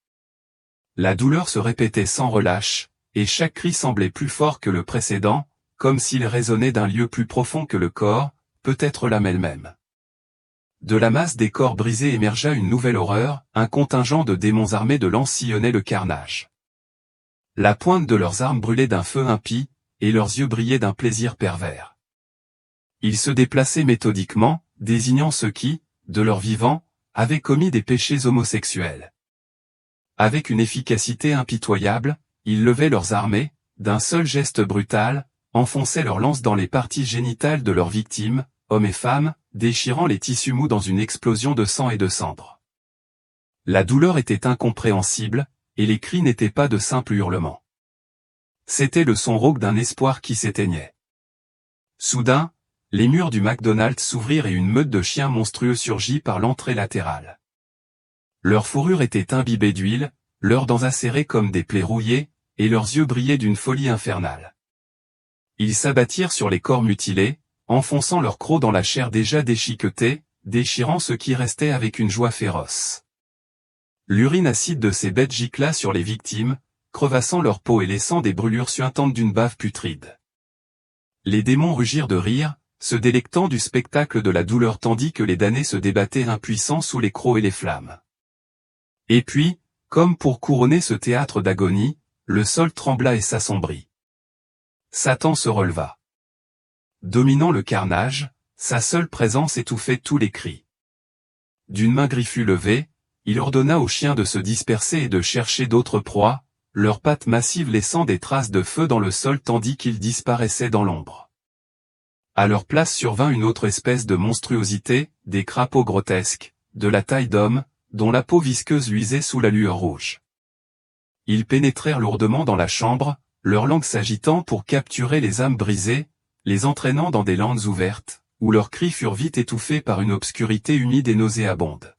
La douleur se répétait sans relâche, et chaque cri semblait plus fort que le précédent, comme s'il résonnait d'un lieu plus profond que le corps, peut-être l'âme elle-même. de la masse des corps brisés émergea une nouvelle horreur, un contingent de démons armés de lances sillonnait le carnage. La pointe de leurs armes brûlait d'un feu impie, et leurs yeux brillaient d'un plaisir pervers. Ils se déplaçaient méthodiquement, désignant ceux qui, de leur vivant, avaient commis des péchés homosexuels. Avec une efficacité impitoyable, ils levaient leurs armées, d'un seul geste brutal, enfonçaient leurs lances dans les parties génitales de leurs victimes, hommes et femmes, déchirant les tissus mous dans une explosion de sang et de cendres. La douleur était incompréhensible, et les cris n'étaient pas de simples hurlements. C'était le son rauque d'un espoir qui s'éteignait. Soudain, les murs du McDonald's s'ouvrirent et une meute de chiens monstrueux surgit par l'entrée latérale. Leur fourrure était imbibée d'huile, leurs dents acérées comme des plaies rouillées, et leurs yeux brillaient d'une folie infernale. Ils s'abattirent sur les corps mutilés, enfonçant leurs crocs dans la chair déjà déchiquetée, déchirant ce qui restait avec une joie féroce. L'urine acide de ces bêtes gicla sur les victimes, crevassant leur peau et laissant des brûlures suintantes d'une bave putride. Les démons rugirent de rire, se délectant du spectacle de la douleur tandis que les damnés se débattaient impuissants sous les crocs et les flammes. Et puis, comme pour couronner ce théâtre d'agonie, le sol trembla et s'assombrit. Satan se releva. Dominant le carnage, sa seule présence étouffait tous les cris. D'une main griffue levée, il ordonna aux chiens de se disperser et de chercher d'autres proies, leurs pattes massives laissant des traces de feu dans le sol tandis qu'ils disparaissaient dans l'ombre. À leur place survint une autre espèce de monstruosité, des crapauds grotesques, de la taille d'homme, dont la peau visqueuse luisait sous la lueur rouge. Ils pénétrèrent lourdement dans la chambre, leur langue s'agitant pour capturer les âmes brisées, les entraînant dans des landes ouvertes, où leurs cris furent vite étouffés par une obscurité humide et nauséabonde.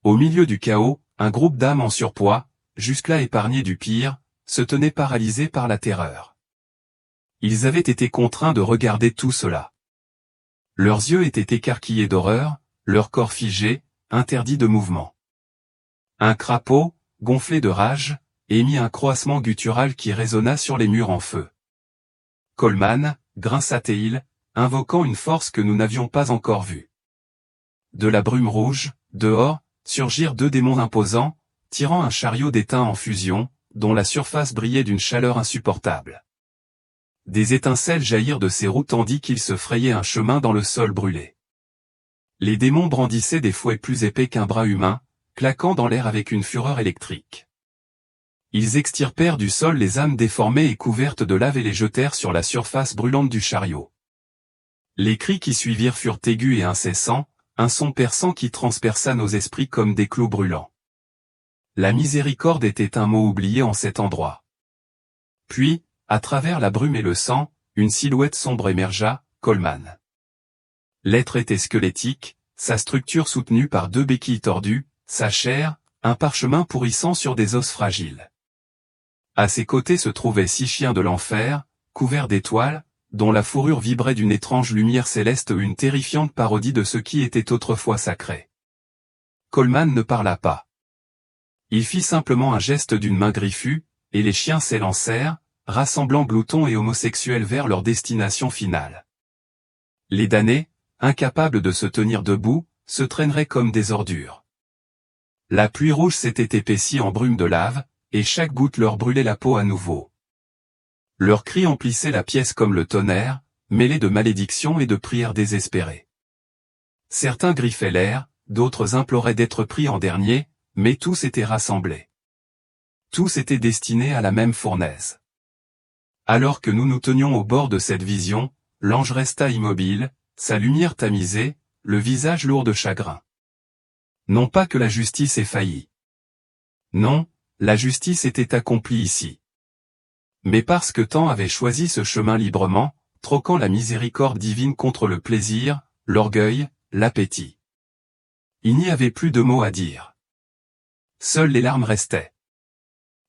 Au milieu du chaos, un groupe d'âmes en surpoids, jusque-là épargnées du pire, se tenait paralysé par la terreur. Ils avaient été contraints de regarder tout cela. Leurs yeux étaient écarquillés d'horreur, leur corps figé, interdit de mouvement. Un crapaud, gonflé de rage, émit un croassement guttural qui résonna sur les murs en feu. Coleman, grinça-t-il, invoquant une force que nous n'avions pas encore vue. De la brume rouge, dehors, surgirent deux démons imposants, tirant un chariot d'étain en fusion, dont la surface brillait d'une chaleur insupportable. Des étincelles jaillirent de ses roues tandis qu'ils se frayaient un chemin dans le sol brûlé. Les démons brandissaient des fouets plus épais qu'un bras humain, claquant dans l'air avec une fureur électrique. Ils extirpèrent du sol les âmes déformées et couvertes de lave et les jetèrent sur la surface brûlante du chariot. Les cris qui suivirent furent aigus et incessants, un son perçant qui transperça nos esprits comme des clous brûlants. La miséricorde était un mot oublié en cet endroit. Puis, à travers la brume et le sang, une silhouette sombre émergea, Coleman. L'être était squelettique, sa structure soutenue par deux béquilles tordues, sa chair, un parchemin pourrissant sur des os fragiles. À ses côtés se trouvaient 6 chiens de l'enfer, couverts d'étoiles, dont la fourrure vibrait d'une étrange lumière céleste ou une terrifiante parodie de ce qui était autrefois sacré. Coleman ne parla pas. Il fit simplement un geste d'une main griffue, et les chiens s'élancèrent, rassemblant gloutons et homosexuels vers leur destination finale. Les damnés, incapables de se tenir debout, se traîneraient comme des ordures. La pluie rouge s'était épaissie en brume de lave, et chaque goutte leur brûlait la peau à nouveau. Leurs cris emplissaient la pièce comme le tonnerre, mêlés de malédictions et de prières désespérées. Certains griffaient l'air, d'autres imploraient d'être pris en dernier, mais tous étaient rassemblés. Tous étaient destinés à la même fournaise. Alors que nous nous tenions au bord de cette vision, l'ange resta immobile, sa lumière tamisée, le visage lourd de chagrin. Non pas que la justice ait failli. Non, la justice était accomplie ici. Mais parce que tant avait choisi ce chemin librement, troquant la miséricorde divine contre le plaisir, l'orgueil, l'appétit. Il n'y avait plus de mots à dire. Seules les larmes restaient.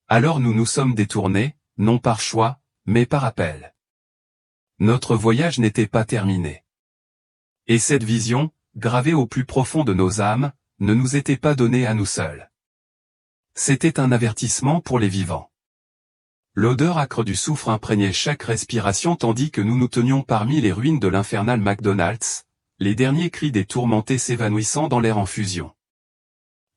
Alors nous nous sommes détournés, non par choix, mais par appel. Notre voyage n'était pas terminé. Et cette vision, gravée au plus profond de nos âmes, ne nous était pas donnée à nous seuls. C'était un avertissement pour les vivants. L'odeur âcre du soufre imprégnait chaque respiration tandis que nous nous tenions parmi les ruines de l'infernal McDonald's, les derniers cris des tourmentés s'évanouissant dans l'air en fusion.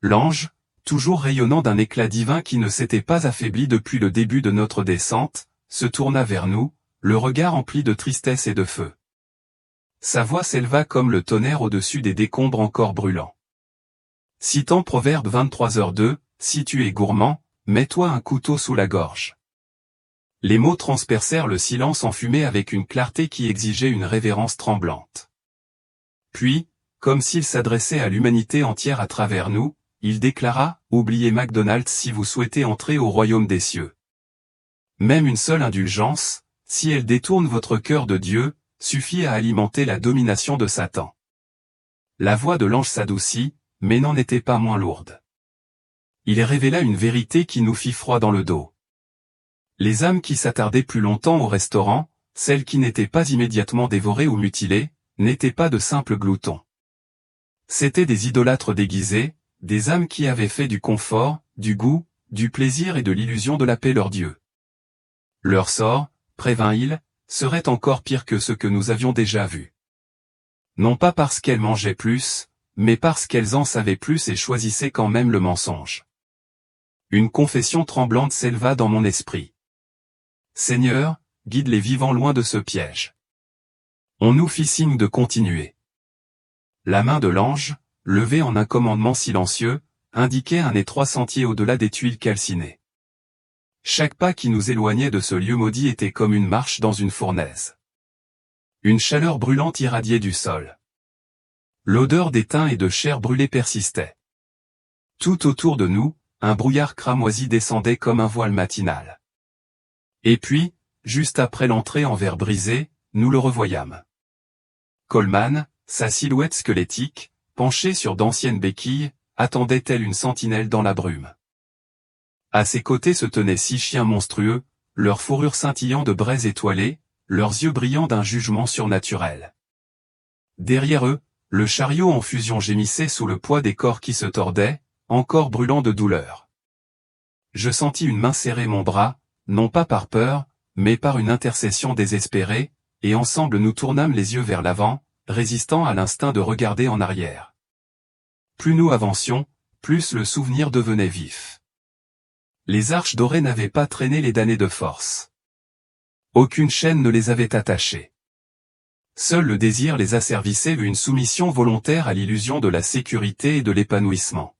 L'ange, toujours rayonnant d'un éclat divin qui ne s'était pas affaibli depuis le début de notre descente, se tourna vers nous, le regard empli de tristesse et de feu. Sa voix s'éleva comme le tonnerre au-dessus des décombres encore brûlants. Citant Proverbe 23h2, si tu es gourmand, mets-toi un couteau sous la gorge. Les mots transpercèrent le silence enfumé avec une clarté qui exigeait une révérence tremblante. Puis, comme s'il s'adressait à l'humanité entière à travers nous, il déclara, oubliez McDonald's si vous souhaitez entrer au royaume des cieux. Même une seule indulgence, si elle détourne votre cœur de Dieu, suffit à alimenter la domination de Satan. La voix de l'ange s'adoucit, mais n'en était pas moins lourde. Il révéla une vérité qui nous fit froid dans le dos. Les âmes qui s'attardaient plus longtemps au restaurant, celles qui n'étaient pas immédiatement dévorées ou mutilées, n'étaient pas de simples gloutons. C'étaient des idolâtres déguisés, des âmes qui avaient fait du confort, du goût, du plaisir et de l'illusion de la paix leur Dieu. Leur sort, prévint-il, serait encore pire que ce que nous avions déjà vu. Non pas parce qu'elles mangeaient plus, mais parce qu'elles en savaient plus et choisissaient quand même le mensonge. Une confession tremblante s'éleva dans mon esprit. Seigneur, guide les vivants loin de ce piège. On nous fit signe de continuer. La main de l'ange, levée en un commandement silencieux, indiquait un étroit sentier au-delà des tuiles calcinées. Chaque pas qui nous éloignait de ce lieu maudit était comme une marche dans une fournaise. Une chaleur brûlante irradiait du sol. L'odeur d'étain et de chair brûlée persistait. Tout autour de nous, un brouillard cramoisi descendait comme un voile matinal. Et puis, juste après l'entrée en verre brisé, nous le revoyâmes. Coleman, sa silhouette squelettique, penchée sur d'anciennes béquilles, attendait telle une sentinelle dans la brume. À ses côtés se tenaient 6 chiens monstrueux, leurs fourrures scintillant de braises étoilées, leurs yeux brillant d'un jugement surnaturel. Derrière eux, le chariot en fusion gémissait sous le poids des corps qui se tordaient, encore brûlants de douleur. Je sentis une main serrer mon bras, non pas par peur, mais par une intercession désespérée, et ensemble nous tournâmes les yeux vers l'avant, résistant à l'instinct de regarder en arrière. Plus nous avancions, plus le souvenir devenait vif. Les arches dorées n'avaient pas traîné les damnés de force. Aucune chaîne ne les avait attachés. Seul le désir les asservissait, une soumission volontaire à l'illusion de la sécurité et de l'épanouissement.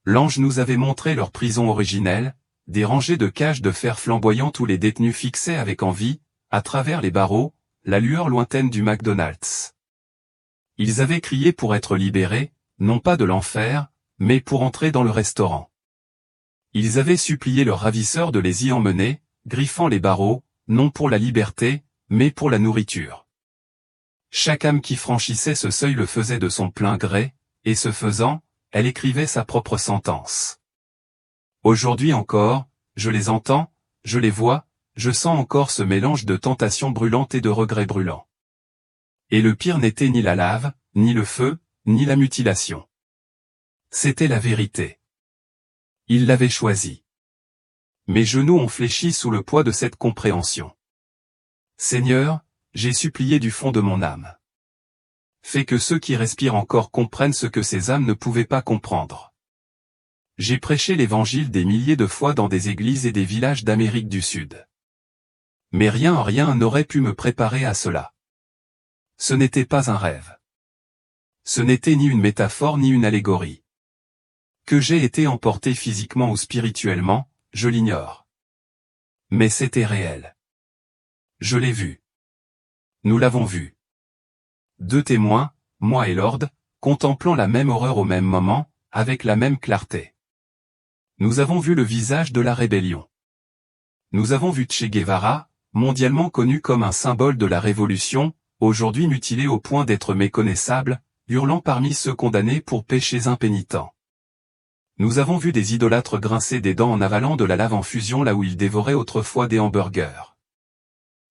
L'ange nous avait montré leur prison originelle, des rangées de cages de fer flamboyantes où les détenus fixaient avec envie, à travers les barreaux, la lueur lointaine du McDonald's. Ils avaient crié pour être libérés, non pas de l'enfer, mais pour entrer dans le restaurant. Ils avaient supplié leurs ravisseurs de les y emmener, griffant les barreaux, non pour la liberté, mais pour la nourriture. Chaque âme qui franchissait ce seuil le faisait de son plein gré, et ce faisant, elle écrivait sa propre sentence. Aujourd'hui encore, je les entends, je les vois, je sens encore ce mélange de tentation brûlante et de regrets brûlants. Et le pire n'était ni la lave, ni le feu, ni la mutilation. C'était la vérité. Il l'avait choisi. Mes genoux ont fléchi sous le poids de cette compréhension. Seigneur, j'ai supplié du fond de mon âme. Fais que ceux qui respirent encore comprennent ce que ces âmes ne pouvaient pas comprendre. J'ai prêché l'évangile des milliers de fois dans des églises et des villages d'Amérique du Sud. Mais rien n'aurait pu me préparer à cela. Ce n'était pas un rêve. Ce n'était ni une métaphore ni une allégorie. Que j'ai été emporté physiquement ou spirituellement, je l'ignore. Mais c'était réel. Je l'ai vu. Nous l'avons vu. 2 témoins, moi et Lord, contemplant la même horreur au même moment, avec la même clarté. Nous avons vu le visage de la rébellion. Nous avons vu Che Guevara, mondialement connu comme un symbole de la révolution, aujourd'hui mutilé au point d'être méconnaissable, hurlant parmi ceux condamnés pour péchés impénitents. Nous avons vu des idolâtres grincer des dents en avalant de la lave en fusion là où ils dévoraient autrefois des hamburgers.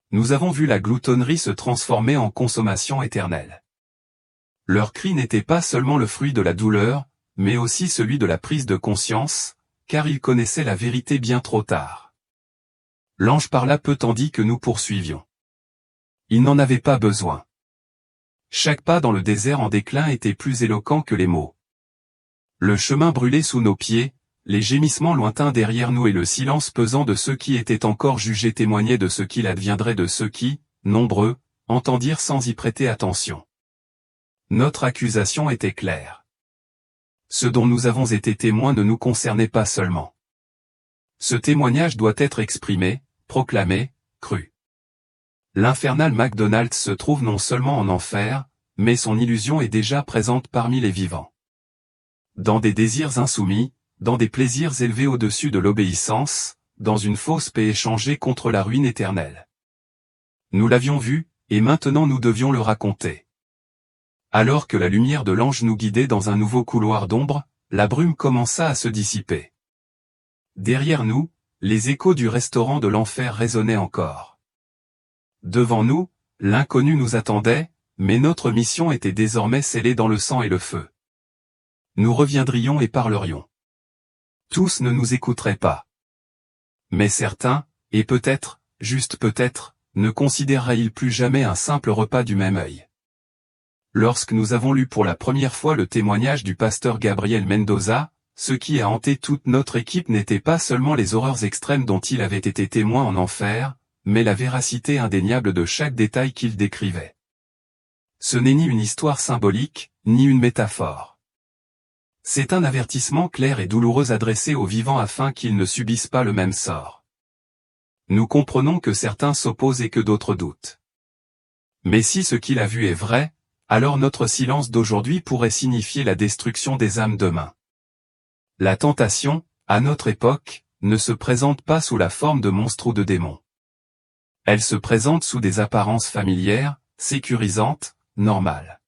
Nous avons vu la gloutonnerie se transformer en consommation éternelle. Leur cri n'était pas seulement le fruit de la douleur, mais aussi celui de la prise de conscience, car ils connaissaient la vérité bien trop tard. L'ange parla peu tandis que nous poursuivions. Il n'en avait pas besoin. Chaque pas dans le désert en déclin était plus éloquent que les mots. Le chemin brûlait sous nos pieds, les gémissements lointains derrière nous et le silence pesant de ceux qui étaient encore jugés témoignaient de ce qu'il adviendrait de ceux qui, nombreux, entendirent sans y prêter attention. Notre accusation était claire. Ce dont nous avons été témoins ne nous concernait pas seulement. Ce témoignage doit être exprimé, proclamé, cru. L'infernal McDonald's se trouve non seulement en enfer, mais son illusion est déjà présente parmi les vivants. Dans des désirs insoumis, dans des plaisirs élevés au-dessus de l'obéissance, dans une fausse paix échangée contre la ruine éternelle. Nous l'avions vu, et maintenant nous devions le raconter. Alors que la lumière de l'ange nous guidait dans un nouveau couloir d'ombre, la brume commença à se dissiper. Derrière nous, les échos du restaurant de l'enfer résonnaient encore. Devant nous, l'inconnu nous attendait, mais notre mission était désormais scellée dans le sang et le feu. Nous reviendrions et parlerions. Tous ne nous écouteraient pas. Mais certains, et peut-être, juste peut-être, ne considéreraient-ils plus jamais un simple repas du même œil. Lorsque nous avons lu pour la première fois le témoignage du pasteur Gabriel Mendoza, ce qui a hanté toute notre équipe n'était pas seulement les horreurs extrêmes dont il avait été témoin en enfer, mais la véracité indéniable de chaque détail qu'il décrivait. Ce n'est ni une histoire symbolique, ni une métaphore. C'est un avertissement clair et douloureux adressé aux vivants afin qu'ils ne subissent pas le même sort. Nous comprenons que certains s'opposent et que d'autres doutent. Mais si ce qu'il a vu est vrai, alors notre silence d'aujourd'hui pourrait signifier la destruction des âmes demain. La tentation, à notre époque, ne se présente pas sous la forme de monstres ou de démons. Elle se présente sous des apparences familières, sécurisantes, normales.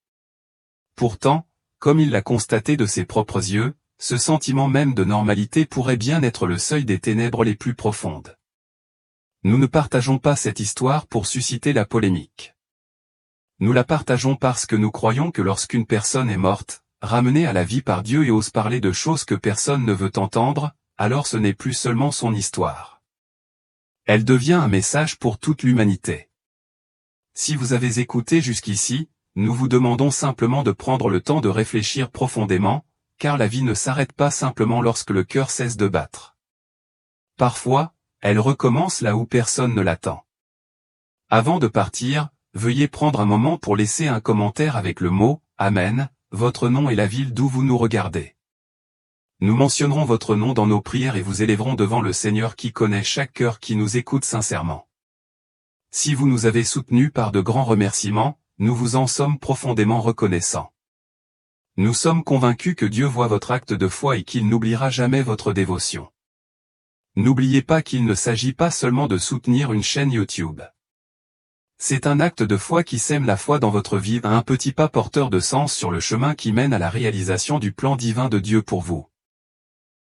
Pourtant, comme il l'a constaté de ses propres yeux, ce sentiment même de normalité pourrait bien être le seuil des ténèbres les plus profondes. Nous ne partageons pas cette histoire pour susciter la polémique. Nous la partageons parce que nous croyons que lorsqu'une personne est morte, ramenée à la vie par Dieu et ose parler de choses que personne ne veut entendre, alors ce n'est plus seulement son histoire. Elle devient un message pour toute l'humanité. Si vous avez écouté jusqu'ici, nous vous demandons simplement de prendre le temps de réfléchir profondément, car la vie ne s'arrête pas simplement lorsque le cœur cesse de battre. Parfois, elle recommence là où personne ne l'attend. Avant de partir, veuillez prendre un moment pour laisser un commentaire avec le mot « Amen », votre nom et la ville d'où vous nous regardez. Nous mentionnerons votre nom dans nos prières et vous élèverons devant le Seigneur qui connaît chaque cœur qui nous écoute sincèrement. Si vous nous avez soutenus par de grands remerciements, nous vous en sommes profondément reconnaissants. Nous sommes convaincus que Dieu voit votre acte de foi et qu'il n'oubliera jamais votre dévotion. N'oubliez pas qu'il ne s'agit pas seulement de soutenir une chaîne YouTube. C'est un acte de foi qui sème la foi dans votre vie, un petit pas porteur de sens sur le chemin qui mène à la réalisation du plan divin de Dieu pour vous.